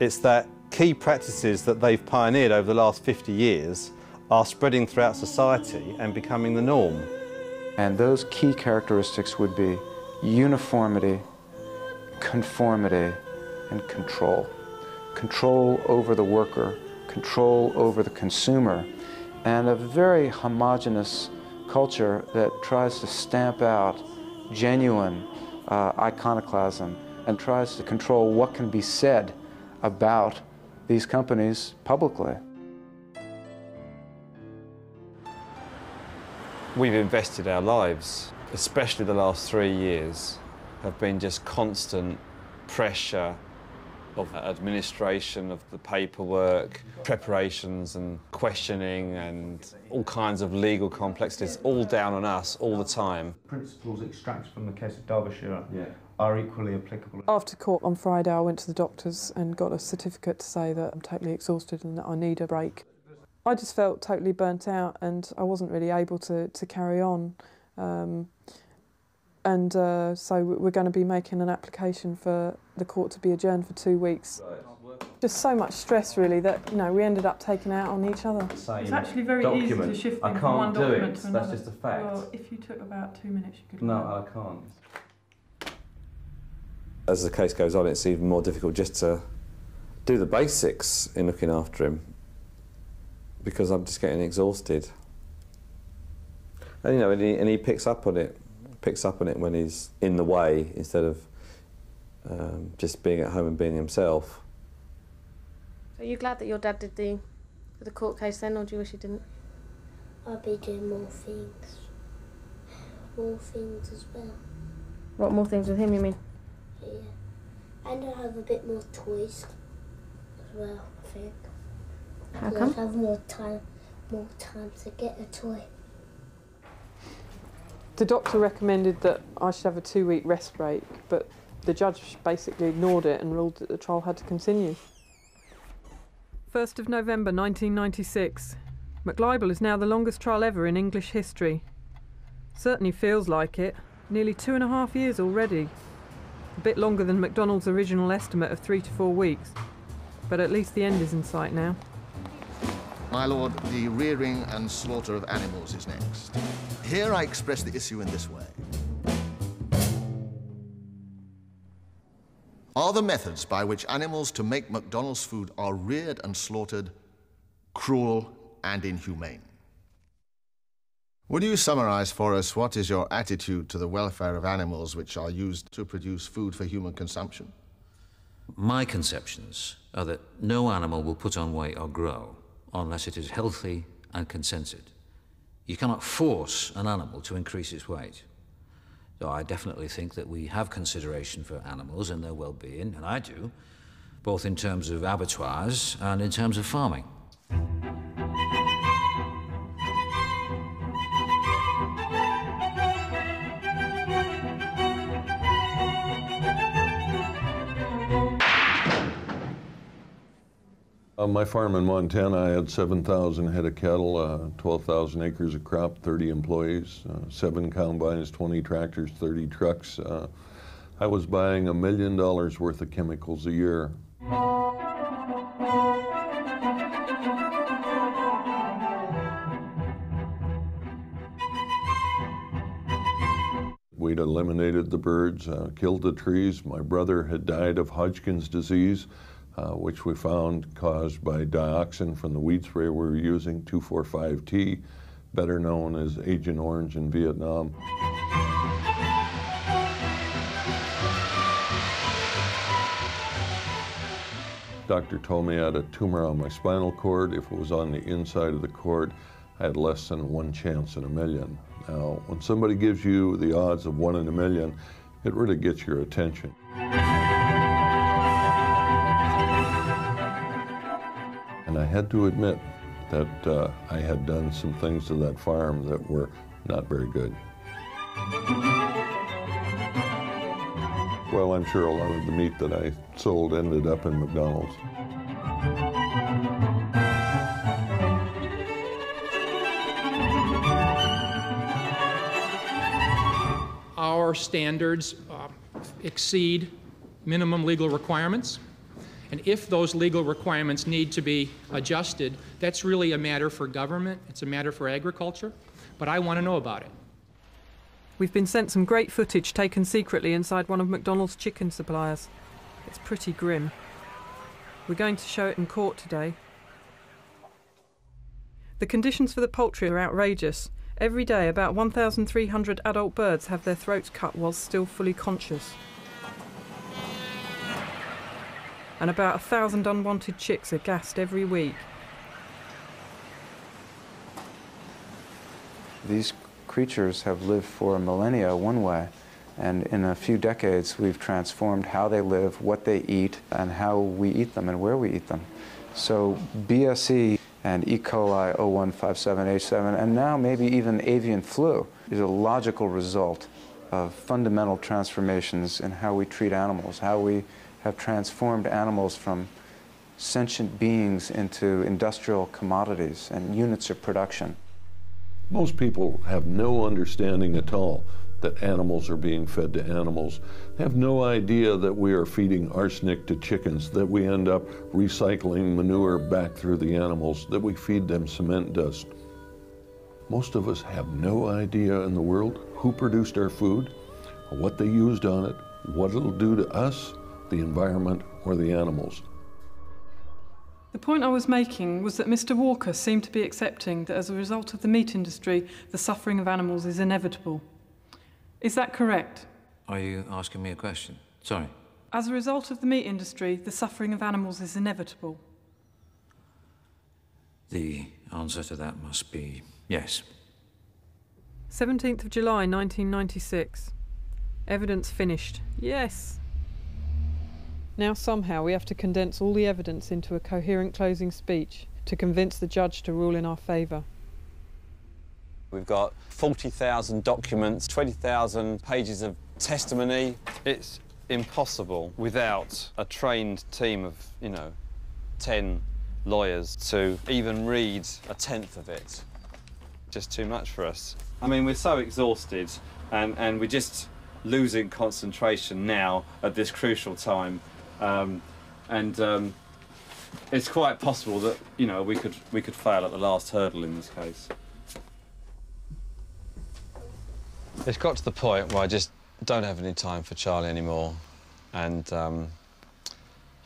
It's that key practices that they've pioneered over the last 50 years are spreading throughout society and becoming the norm. And those key characteristics would be uniformity, conformity, and control. Control over the worker, control over the consumer, and a very homogeneous culture that tries to stamp out genuine iconoclasm and tries to control what can be said about these companies publicly. We've invested our lives, especially the last 3 years, have been just constant pressure of administration, of the paperwork, preparations and questioning and all kinds of legal complexities, all down on us all the time. Principles extracted from the case of Derbyshire are equally applicable. After court on Friday, I went to the doctors and got a certificate to say that I'm totally exhausted and that I need a break. I just felt totally burnt out and I wasn't really able to carry on. So we're going to be making an application for the court to be adjourned for 2 weeks. Just so much stress, really, that we ended up taking out on each other. It's actually very easy to shift things from one document to another. That's just a fact. Well, if you took about 2 minutes, you could. No, I can't. As the case goes on, it's even more difficult just to do the basics in looking after him because I'm just getting exhausted. And and he picks up on it. When he's in the way instead of just being at home and being himself. Are you glad that your dad did the court case then, or do you wish he didn't? I'll be doing more things. More things as well. What more things with him, you mean? Yeah. And I'll have a bit more toys as well, I think. How come? I'll have more time to get a toy. The doctor recommended that I should have a 2-week rest break, but the judge basically ignored it and ruled that the trial had to continue. 1st of November 1996. McLIBEL is now the longest trial ever in English history. Certainly feels like it. Nearly 2.5 years already. A bit longer than McDonald's original estimate of 3 to 4 weeks. But at least the end is in sight now. My lord, the rearing and slaughter of animals is next. Here I express the issue in this way. Are the methods by which animals to make McDonald's food are reared and slaughtered cruel and inhumane? Would you summarize for us what is your attitude to the welfare of animals which are used to produce food for human consumption? My conceptions are that no animal will put on weight or grow unless it is healthy and consented. You cannot force an animal to increase its weight. So I definitely think that we have consideration for animals and their well-being, and I do, both in terms of abattoirs and in terms of farming. On my farm in Montana, I had 7,000 head of cattle, 12,000 acres of crop, 30 employees, 7 combines, 20 tractors, 30 trucks. I was buying $1 million worth of chemicals a year. We'd eliminated the birds, killed the trees. My brother had died of Hodgkin's disease, which we found caused by dioxin from the weed spray we were using, 2,4,5-T, better known as Agent Orange in Vietnam. Doctor told me I had a tumor on my spinal cord. If it was on the inside of the cord, I had less than 1 chance in a million. Now, when somebody gives you the odds of 1 in a million, it really gets your attention. And I had to admit that I had done some things to that farm that were not very good. Well, I'm sure a lot of the meat that I sold ended up in McDonald's. Our standards exceed minimum legal requirements. And if those legal requirements need to be adjusted, that's really a matter for government, it's a matter for agriculture, but I want to know about it. We've been sent some great footage taken secretly inside one of McDonald's chicken suppliers. It's pretty grim. We're going to show it in court today. The conditions for the poultry are outrageous. Every day, about 1,300 adult birds have their throats cut whilst still fully conscious. And about 1,000 unwanted chicks are gassed every week. These creatures have lived for millennia one way, and in a few decades we've transformed how they live, what they eat, and how we eat them and where we eat them. So BSE and E. coli 0157H7, and now maybe even avian flu, is a logical result of fundamental transformations in how we treat animals, how we have transformed animals from sentient beings into industrial commodities and units of production. Most people have no understanding at all that animals are being fed to animals. They have no idea that we are feeding arsenic to chickens, that we end up recycling manure back through the animals, that we feed them cement dust. Most of us have no idea in the world who produced our food, what they used on it, what it'll do to us, the environment, or the animals. The point I was making was that Mr. Walker seemed to be accepting that as a result of the meat industry, the suffering of animals is inevitable. Is that correct? Are you asking me a question? Sorry. As a result of the meat industry, the suffering of animals is inevitable. The answer to that must be yes. 17th of July 1996. Evidence finished. Yes. Now somehow we have to condense all the evidence into a coherent closing speech to convince the judge to rule in our favour. We've got 40,000 documents, 20,000 pages of testimony. It's impossible without a trained team of, 10 lawyers to even read a tenth of it. Just too much for us. I mean, we're so exhausted and we're just losing concentration now at this crucial time. it's quite possible that, you know, we could fail at the last hurdle in this case. It's got to the point where I just don't have any time for Charlie anymore, and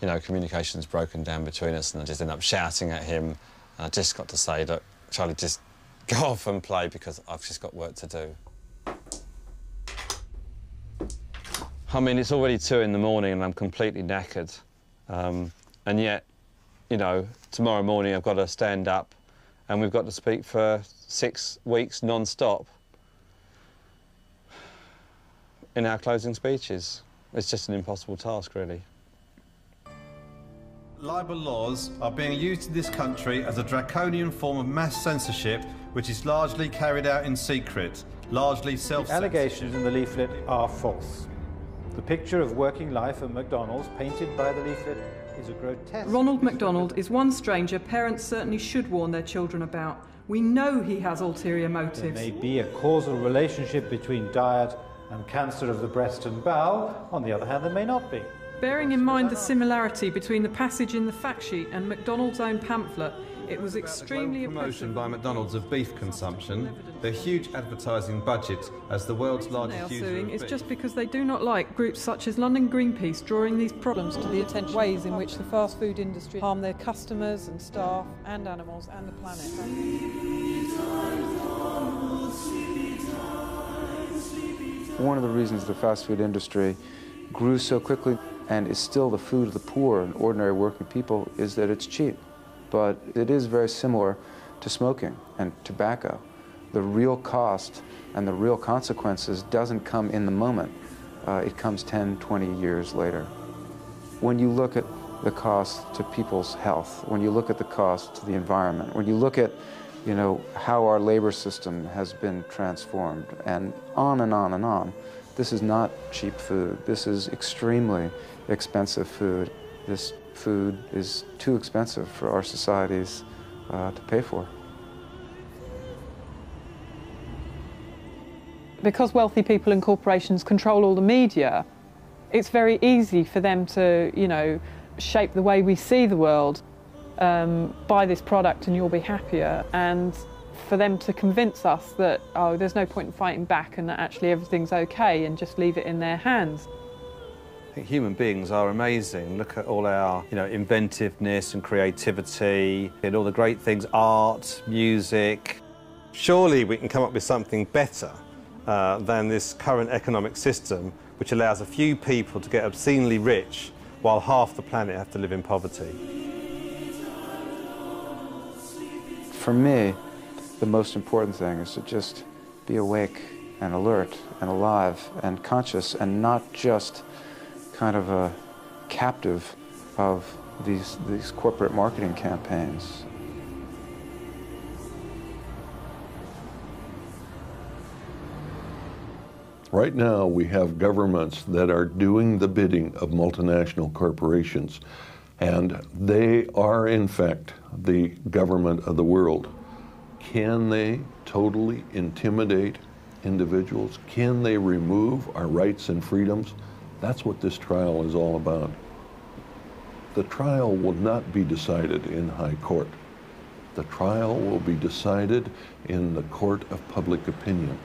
you know, communication's broken down between us, and I just end up shouting at him, and I just got to say, look, Charlie, just go off and play because I've just got work to do. I mean, it's already 2 in the morning and I'm completely knackered, and yet, you know, tomorrow morning I've got to stand up and we've got to speak for 6 weeks non-stop in our closing speeches. It's just an impossible task, really. Libel laws are being used in this country as a draconian form of mass censorship, which is largely carried out in secret, largely self-censorship. The allegations in the leaflet are false. The picture of working life at McDonald's painted by the leaflet is a grotesque... Ronald McDonald is one stranger parents certainly should warn their children about. We know he has ulterior motives. There may be a causal relationship between diet and cancer of the breast and bowel. On the other hand, there may not be. Bearing in mind the similarity between the passage in the fact sheet and McDonald's own pamphlet, it was extremely promotion by McDonald's of beef consumption, their huge advertising budget as the world's largest user of beef. It's just because they do not like groups such as London Greenpeace drawing these problems to the attention. Ways in which the fast food industry harm their customers and staff and animals and the planet. One of the reasons the fast food industry grew so quickly and is still the food of the poor and ordinary working people is that it's cheap. But it is very similar to smoking and tobacco. The real cost and the real consequences doesn't come in the moment. It comes 10, 20 years later. When you look at the cost to people's health, when you look at the cost to the environment, when you look at, you know, how our labor system has been transformed, and on and on and on, this is not cheap food. This is extremely expensive food. This food is too expensive for our societies to pay for. Because wealthy people and corporations control all the media, it's very easy for them to, you know, shape the way we see the world. Buy this product and you'll be happier, and for them to convince us that, oh, there's no point in fighting back and that actually everything's okay, and just leave it in their hands. I think human beings are amazing. Look at all our, you know, inventiveness and creativity and all the great things, art, music. Surely we can come up with something better than this current economic system, which allows a few people to get obscenely rich while half the planet have to live in poverty. For me, the most important thing is to just be awake and alert and alive and conscious, and not just kind of a captive of these corporate marketing campaigns. Right now, we have governments that are doing the bidding of multinational corporations, and they are, in fact, the government of the world. Can they totally intimidate individuals? Can they remove our rights and freedoms? That's what this trial is all about. The trial will not be decided in high court. The trial will be decided in the court of public opinion.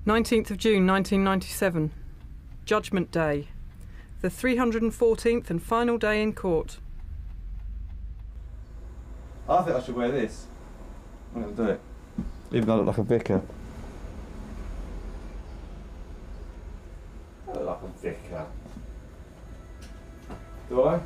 "19th of June 1997, Judgment Day, the 314th and final day in court." I think I should wear this. I'm going to do it. Even though I look like a vicar. I look like a vicar. Do I?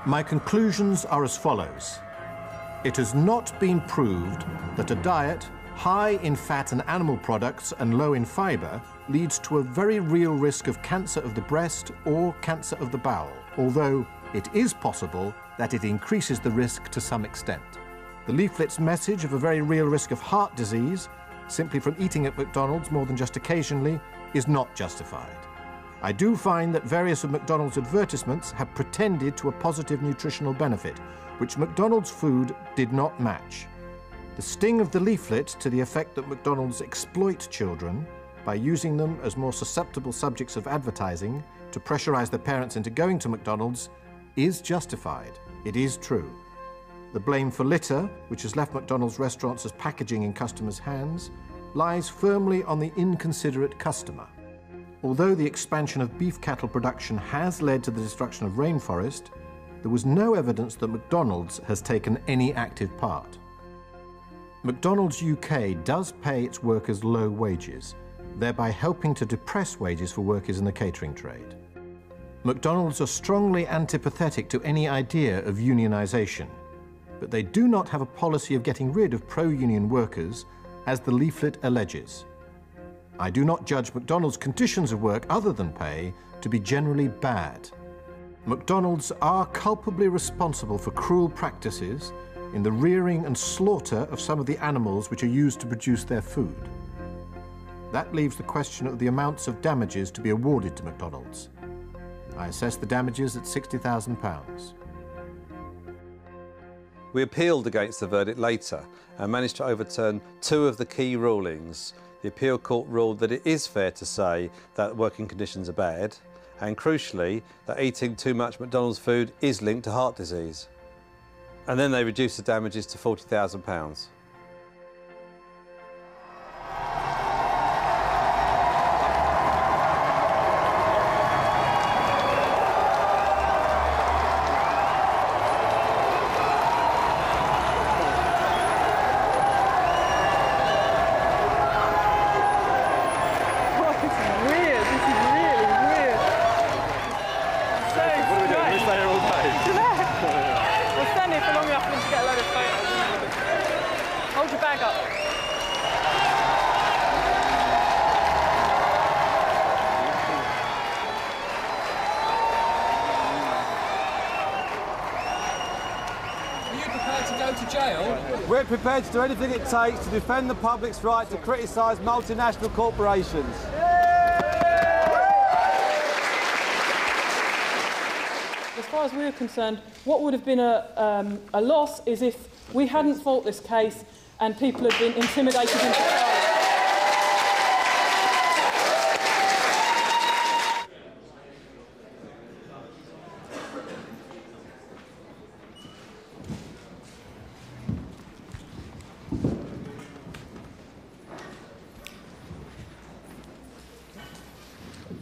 My conclusions are as follows. It has not been proved that a diet high in fat and animal products and low in fibre leads to a very real risk of cancer of the breast or cancer of the bowel, although it is possible that it increases the risk to some extent. The leaflet's message of a very real risk of heart disease, simply from eating at McDonald's more than just occasionally, is not justified. I do find that various of McDonald's advertisements have pretended to a positive nutritional benefit, which McDonald's food did not match. The sting of the leaflet to the effect that McDonald's exploit children by using them as more susceptible subjects of advertising to pressurize their parents into going to McDonald's is justified. It is true. The blame for litter, which has left McDonald's restaurants as packaging in customers' hands, lies firmly on the inconsiderate customer. Although the expansion of beef cattle production has led to the destruction of rainforest, there was no evidence that McDonald's has taken any active part. McDonald's UK does pay its workers low wages, thereby helping to depress wages for workers in the catering trade. McDonald's are strongly antipathetic to any idea of unionisation, but they do not have a policy of getting rid of pro-union workers, as the leaflet alleges. I do not judge McDonald's conditions of work other than pay to be generally bad. McDonald's are culpably responsible for cruel practices in the rearing and slaughter of some of the animals which are used to produce their food. That leaves the question of the amounts of damages to be awarded to McDonald's. I assess the damages at £60,000. We appealed against the verdict later and managed to overturn two of the key rulings. The appeal court ruled that it is fair to say that working conditions are bad, and crucially, that eating too much McDonald's food is linked to heart disease. And then they reduced the damages to £40,000. We're prepared to do anything it takes to defend the public's right to criticise multinational corporations. As far as we're concerned, what would have been a loss is if we hadn't fought this case and people had been intimidated into silence.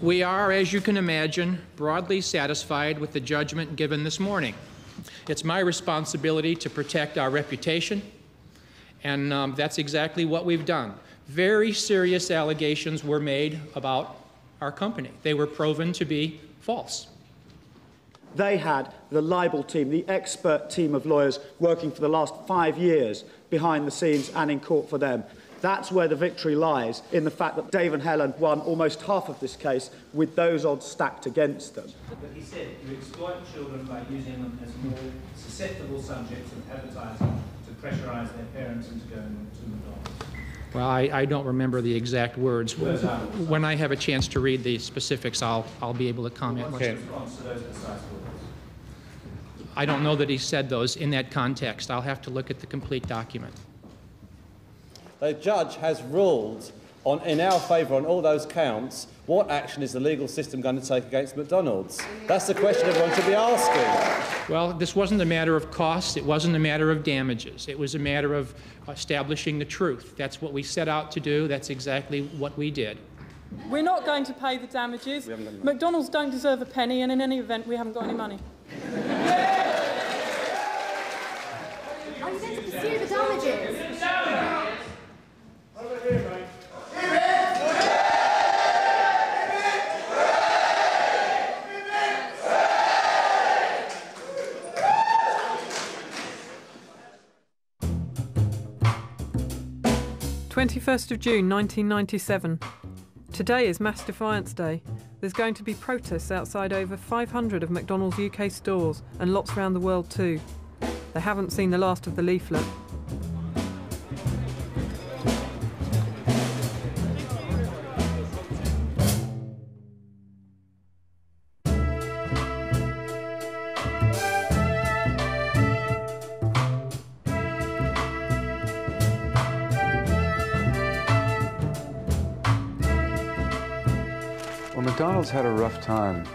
We are, as you can imagine, broadly satisfied with the judgment given this morning. It's my responsibility to protect our reputation, and that's exactly what we've done. Very serious allegations were made about our company. They were proven to be false. They had the McLIBEL team, the expert team of lawyers working for the last 5 years behind the scenes and in court for them. That's where the victory lies, in the fact that Dave and Helen won almost half of this case with those odds stacked against them. But he said you exploit children by using them as more susceptible subjects of advertising to pressurise their parents into going to McDonald's. Well, I don't remember the exact words. When I have a chance to read the specifics, I'll be able to comment. What's your response to those precise words? I don't know that he said those in that context. I'll have to look at the complete document. The judge has ruled in our favour on all those counts. What action is the legal system going to take against McDonald's? That's the question everyone should be asking. Well, this wasn't a matter of costs. It wasn't a matter of damages. It was a matter of establishing the truth. That's what we set out to do. That's exactly what we did. We're not going to pay the damages. McDonald's don't deserve a penny, and in any event, we haven't got any money. Are you going to pursue the damages? 21st of June 1997. Today is Mass Defiance Day. There's going to be protests outside over 500 of McDonald's UK stores and lots around the world too. They haven't seen the last of the leaflet. Well, McDonald's had a rough time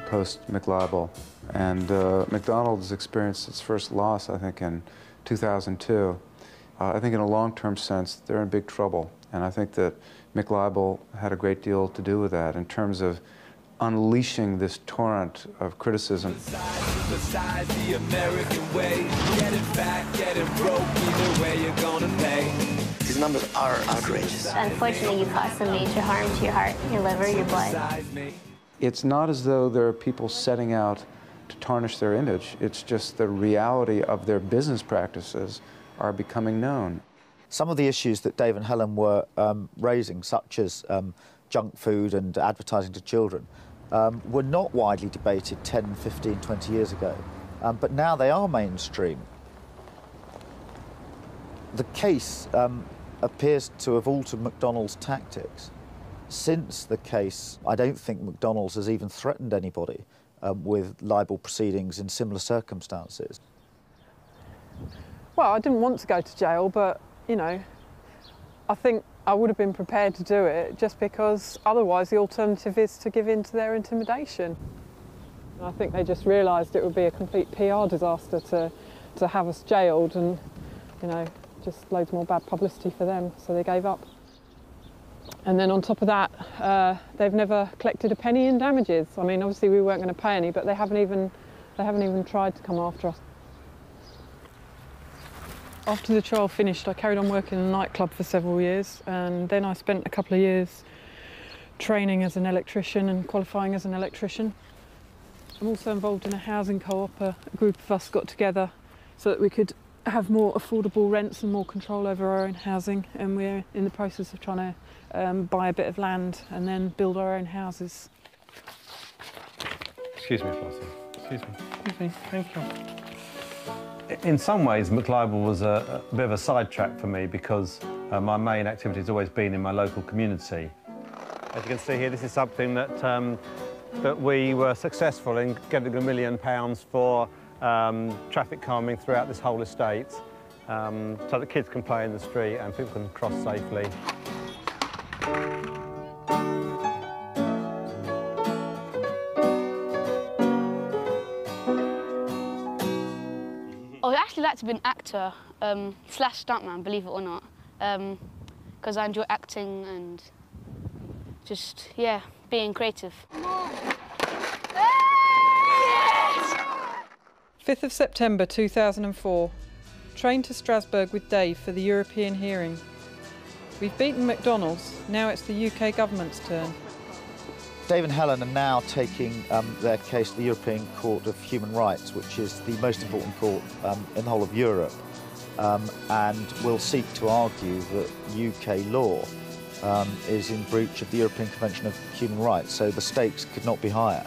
post-McLIBEL, and McDonald's experienced its first loss, I think, in 2002. I think in a long-term sense, they're in big trouble, and I think that McLIBEL had a great deal to do with that in terms of unleashing this torrent of criticism. Besides the American way, get it back, get it broke, either way you're gonna pay. These numbers are outrageous. Unfortunately, you cause some major harm to your heart, your liver, your blood. It's not as though there are people setting out to tarnish their image. It's just the reality of their business practices are becoming known. Some of the issues that Dave and Helen were raising, such as junk food and advertising to children, were not widely debated 10, 15, 20 years ago. But now they are mainstream. The case appears to have altered McDonald's tactics. Since the case, I don't think McDonald's has even threatened anybody with libel proceedings in similar circumstances. Well, I didn't want to go to jail, but, you know, I think I would have been prepared to do it just because otherwise the alternative is to give in to their intimidation. I think they just realised it would be a complete PR disaster to have us jailed and, you know, just loads more bad publicity for them, so they gave up. And then on top of that, they've never collected a penny in damages. I mean, obviously we weren't going to pay any, but they haven't even tried to come after us. After the trial finished, I carried on working in a nightclub for several years, and then I spent a couple of years training as an electrician and qualifying as an electrician. I'm also involved in a housing co-op. A group of us got together so that we could have more affordable rents and more control over our own housing, and we're in the process of trying to buy a bit of land and then build our own houses. Excuse me, Flossie. Excuse me. Excuse me. Thank you. In some ways, McLIBEL was a bit of a sidetrack for me because my main activity has always been in my local community. As you can see here, this is something that that we were successful in getting £1 million for traffic calming throughout this whole estate, so that kids can play in the street and people can cross safely. I'd actually like to be an actor slash stuntman, believe it or not, because I enjoy acting and just, yeah, being creative. 5th of September 2004. Train to Strasbourg with Dave for the European hearing. We've beaten McDonald's, now it's the UK government's turn. Dave and Helen are now taking their case to the European Court of Human Rights, which is the most important court in the whole of Europe, and will seek to argue that UK law is in breach of the European Convention of Human Rights, so the stakes could not be higher.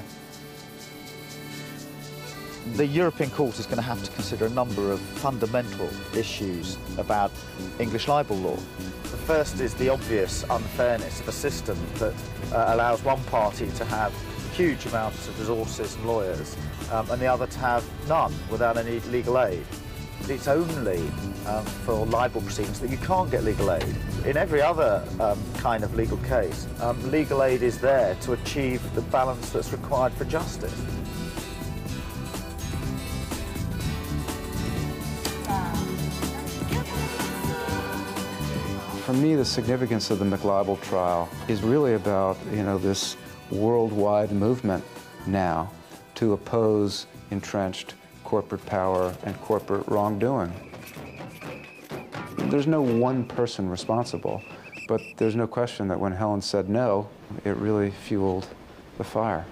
The European Court is going to have to consider a number of fundamental issues about English libel law. The first is the obvious unfairness of a system that allows one party to have huge amounts of resources and lawyers, and the other to have none without any legal aid. It's only for libel proceedings that you can't get legal aid. In every other kind of legal case, legal aid is there to achieve the balance that's required for justice. For me, the significance of the McLIBEL trial is really about, this worldwide movement now to oppose entrenched corporate power and corporate wrongdoing. There's no one person responsible, but there's no question that when Helen said no, it really fueled the fire.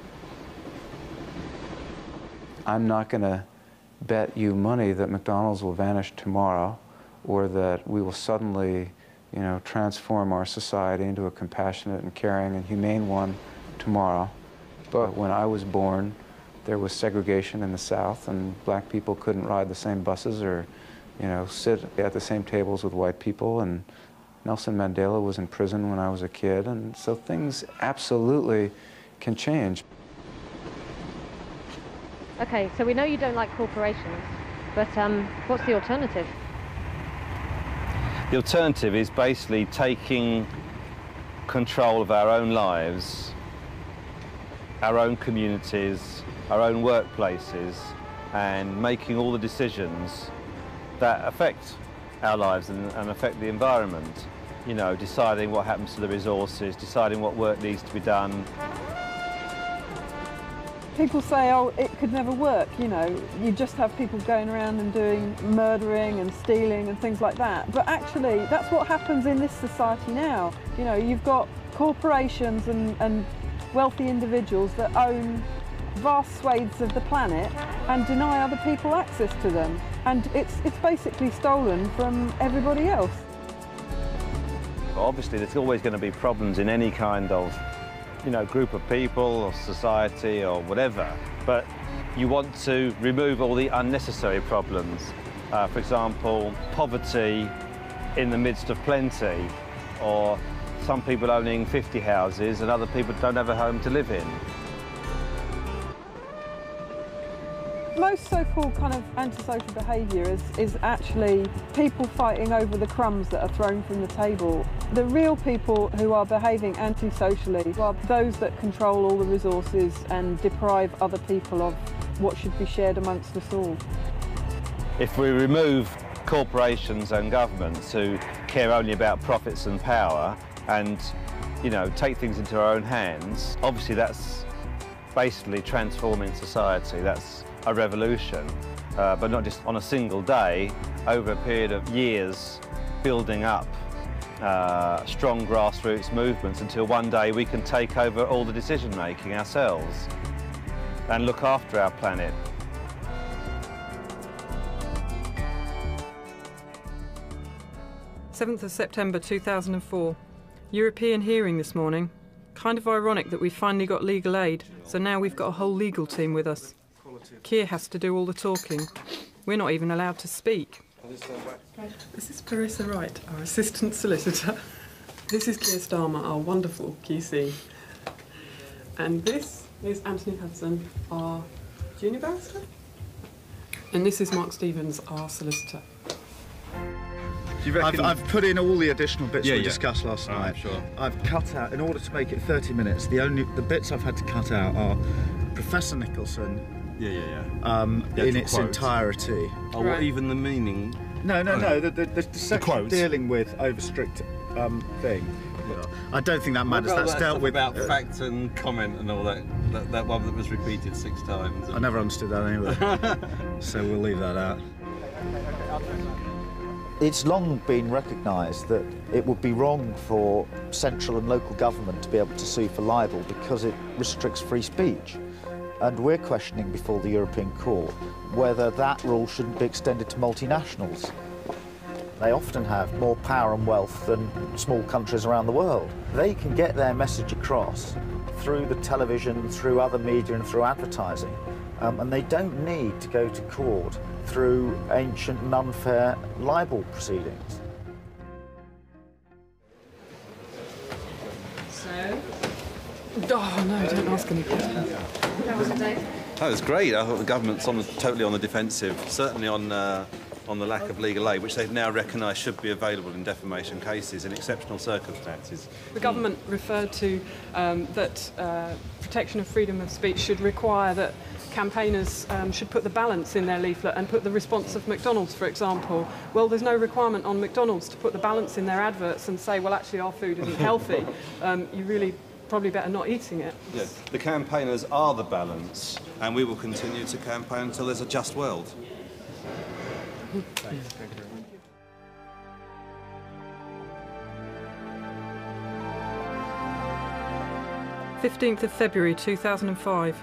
I'm not going to bet you money that McDonald's will vanish tomorrow or that we will suddenly you know, transform our society into a compassionate and caring and humane one tomorrow. But when I was born, there was segregation in the South, and black people couldn't ride the same buses or, you know, sit at the same tables with white people, and Nelson Mandela was in prison when I was a kid, and so things absolutely can change. Okay, so we know you don't like corporations, but what's the alternative? The alternative is basically taking control of our own lives, our own communities, our own workplaces, and making all the decisions that affect our lives and affect the environment. You know, deciding what happens to the resources, deciding what work needs to be done. People say, oh, it could never work, you know, you just have people going around and doing murdering and stealing and things like that. But actually, that's what happens in this society now. You know, you've got corporations and wealthy individuals that own vast swathes of the planet and deny other people access to them. And it's basically stolen from everybody else. Obviously, there's always going to be problems in any kind of, you know, group of people or society or whatever, but you want to remove all the unnecessary problems. For example, poverty in the midst of plenty, or some people owning 50 houses and other people don't have a home to live in. Most so-called kind of antisocial behaviour is actually people fighting over the crumbs that are thrown from the table. The real people who are behaving antisocially are those that control all the resources and deprive other people of what should be shared amongst us all. If we remove corporations and governments who care only about profits and power and, you know, take things into our own hands, obviously that's basically transforming society. That's a revolution, but not just on a single day, over a period of years, building up strong grassroots movements until one day we can take over all the decision-making ourselves and look after our planet. September 2004. European hearing this morning. Kind of ironic that we finally got legal aid, so now we've got a whole legal team with us. Keir has to do all the talking. We're not even allowed to speak. This is Clarissa Wright, our assistant solicitor. This is Keir Starmer, our wonderful QC. And this is Anthony Hudson, our junior barrister. And this is Mark Stevens, our solicitor. I've put in all the additional bits we discussed last night. Sure. I've cut out, in order to make it 30 minutes, the bits I've had to cut out are Professor Nicholson in its entirety. Oh, what, even the meaning? No, the section dealing with over-strict thing. I don't think that matters. That's dealt with about fact and comment and all that. That one that was repeated 6 times. I never understood that anyway. So we'll leave that out. It's long been recognised that it would be wrong for central and local government to be able to sue for libel because it restricts free speech. And we're questioning before the European Court whether that rule shouldn't be extended to multinationals. They often have more power and wealth than small countries around the world. They can get their message across through the television, through other media and through advertising. And they don't need to go to court through ancient and unfair libel proceedings. So? Oh no, don't ask any questions. How was the day? That was great. I thought the government's totally on the defensive, certainly on the lack of legal aid, which they've now recognised should be available in defamation cases in exceptional circumstances. The government referred to that protection of freedom of speech should require that campaigners should put the balance in their leaflet and put the response of McDonald's, for example. Well, there's no requirement on McDonald's to put the balance in their adverts and say, well, actually, our food isn't healthy. You really probably better not eating it. Yeah, the campaigners are the balance, and we will continue to campaign until there's a just world. Thank you. 15th of February 2005.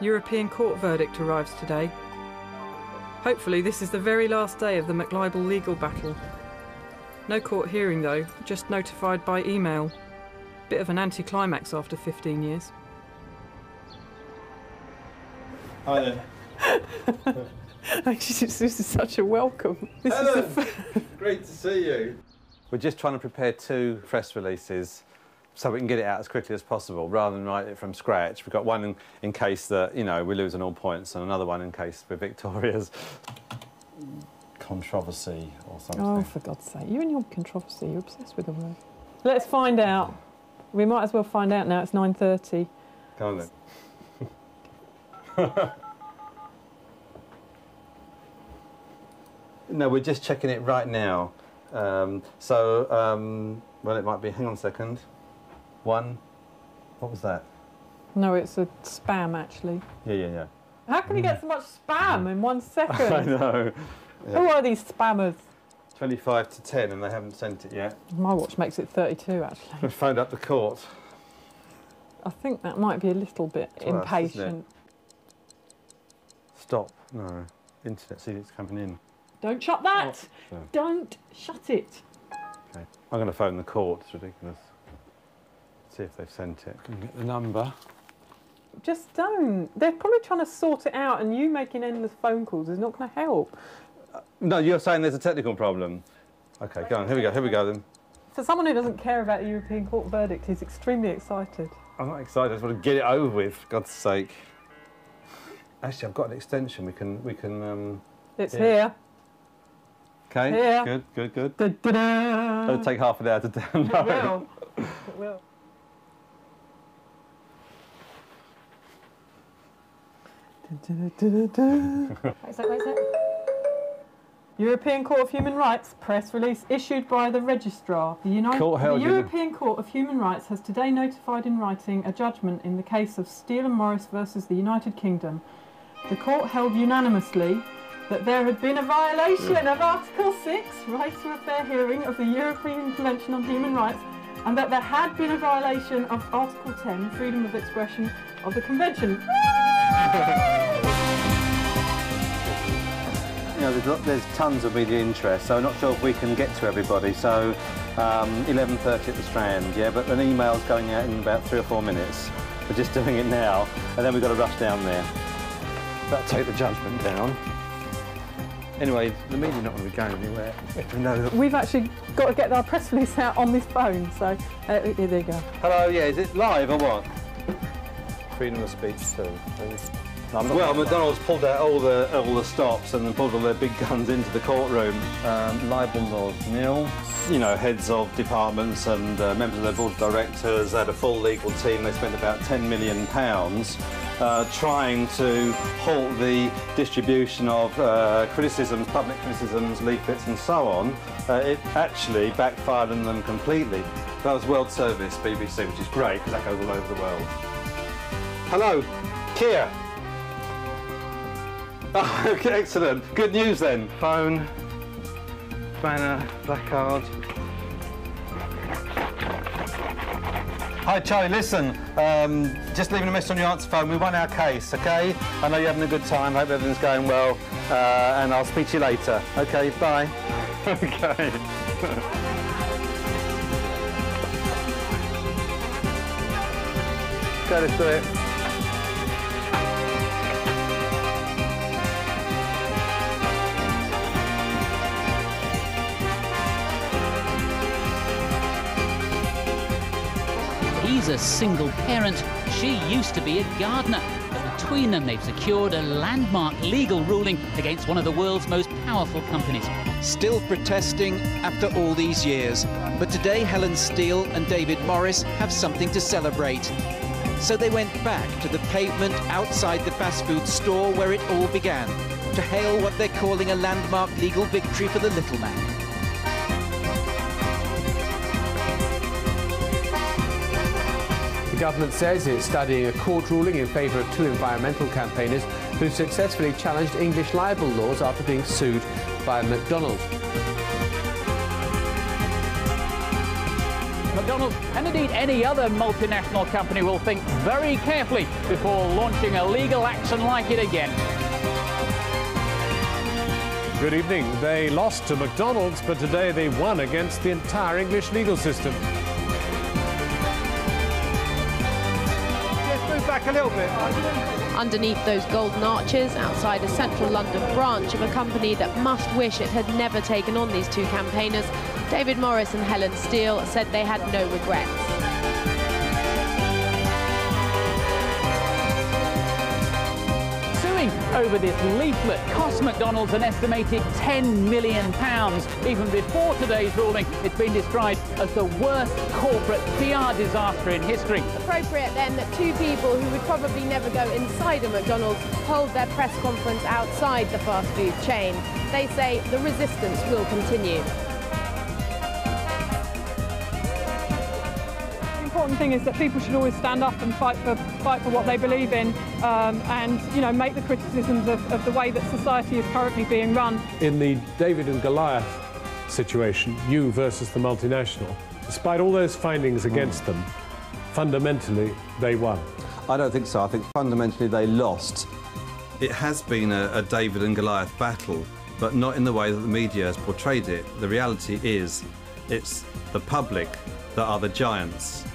European Court verdict arrives today. Hopefully this is the very last day of the McLIBEL legal battle. No court hearing though, just notified by email. Bit of an anticlimax after 15 years. Hi there. This is such a welcome. This Helen, is great to see you. We're just trying to prepare 2 press releases so we can get it out as quickly as possible rather than write it from scratch. We've got one in case that, you know, we lose on all points, and another one in case we're victorious. Controversy or something. Oh, for God's sake. You and your controversy, you're obsessed with the word. Let's find out. We might as well find out now. It's 9:30. Go on then. No, we're just checking it right now. Well, it might be, hang on a second. What was that? No, it's a spam, actually. Yeah. How can you get so much spam in 1 second? I know. Yeah. Who are these spammers? 25 to 10 and they haven't sent it yet. My watch makes it 32, actually. We've phoned up the court. I think that might be a little bit impatient. Isn't it? Stop. No. Internet, see it's coming in. Don't shut that! Oh. Don't shut it! Okay. I'm going to phone the court. It's ridiculous. See if they've sent it. Can get the number. Just don't. They're probably trying to sort it out, and you making endless phone calls is not going to help. No, you're saying there's a technical problem. Okay, go on. Here we go then. For someone who doesn't care about the European Court verdict, he's extremely excited. I'm not excited. I just want to get it over with. For God's sake. Actually, I've got an extension. We can. It's here. Okay. Here. Good. Da-da-da. It'll take half an hour to download. It will. Wait a sec. European Court of Human Rights press release issued by the Registrar. The European Court of Human Rights has today notified in writing a judgment in the case of Steele and Morris versus the United Kingdom. The court held unanimously that there had been a violation of Article 6, right to a fair hearing of the European Convention on Human Rights, and that there had been a violation of Article 10, freedom of expression of the Convention. You know, there's tons of media interest, so I'm not sure if we can get to everybody. So 11:30 at the Strand, yeah, but an email's going out in about 3 or 4 minutes. We're just doing it now, and then we've got to rush down there. That'll take the judgment down. Anyway, the media's not going to be going anywhere. We know that. We've actually got to get our press release out on this phone, so here they go. Hello, yeah, is it live or what? Freedom of speech too, please. Well, McDonald's pulled out all the stops and then pulled all their big guns into the courtroom. Libel laws nil. You know, heads of departments and members of their board of directors had a full legal team. They spent about £10 million trying to halt the distribution of criticisms, public criticisms, leaflets and so on. It actually backfired on them completely. That was World Service, BBC, which is great because that goes all over the world. Hello, Kia. Oh, okay, excellent. Good news then. Phone, banner, placard. Hi Charlie, listen, just leaving a message on your answer phone. We won our case, okay? I know you're having a good time, hope everything's going well, and I'll speak to you later. Okay, bye. Okay. Okay, let's do it. He's a single parent. She used to be a gardener. But between them, they've secured a landmark legal ruling against one of the world's most powerful companies. Still protesting after all these years. But today, Helen Steele and David Morris have something to celebrate. So they went back to the pavement outside the fast food store where it all began, to hail what they're calling a landmark legal victory for the little man. The government says it's studying a court ruling in favour of 2 environmental campaigners who successfully challenged English libel laws after being sued by McDonald's. McDonald's, and indeed any other multinational company, will think very carefully before launching a legal action like it again. Good evening. They lost to McDonald's, but today they won against the entire English legal system. Let's move back a little bit. Underneath those golden arches, outside a central London branch of a company that must wish it had never taken on these two campaigners, David Morris and Helen Steele said they had no regrets. Over this leaflet cost McDonald's an estimated £10 million. Even before today's ruling, it's been described as the worst corporate PR disaster in history. Appropriate then that two people who would probably never go inside a McDonald's hold their press conference outside the fast food chain. They say the resistance will continue. The important thing is that people should always stand up and fight for what they believe in, and make the criticisms of the way that society is currently being run. In the David and Goliath situation, you versus the multinational, despite all those findings against them, fundamentally they won. I don't think so. I think fundamentally they lost. It has been a David and Goliath battle, but not in the way that the media has portrayed it. The reality is it's the public that are the giants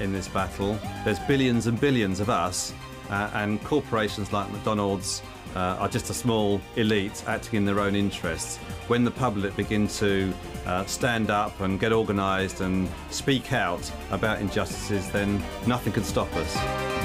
in this battle. There's billions and billions of us, and corporations like McDonald's are just a small elite acting in their own interests. When the public begin to stand up and get organised and speak out about injustices, then nothing can stop us.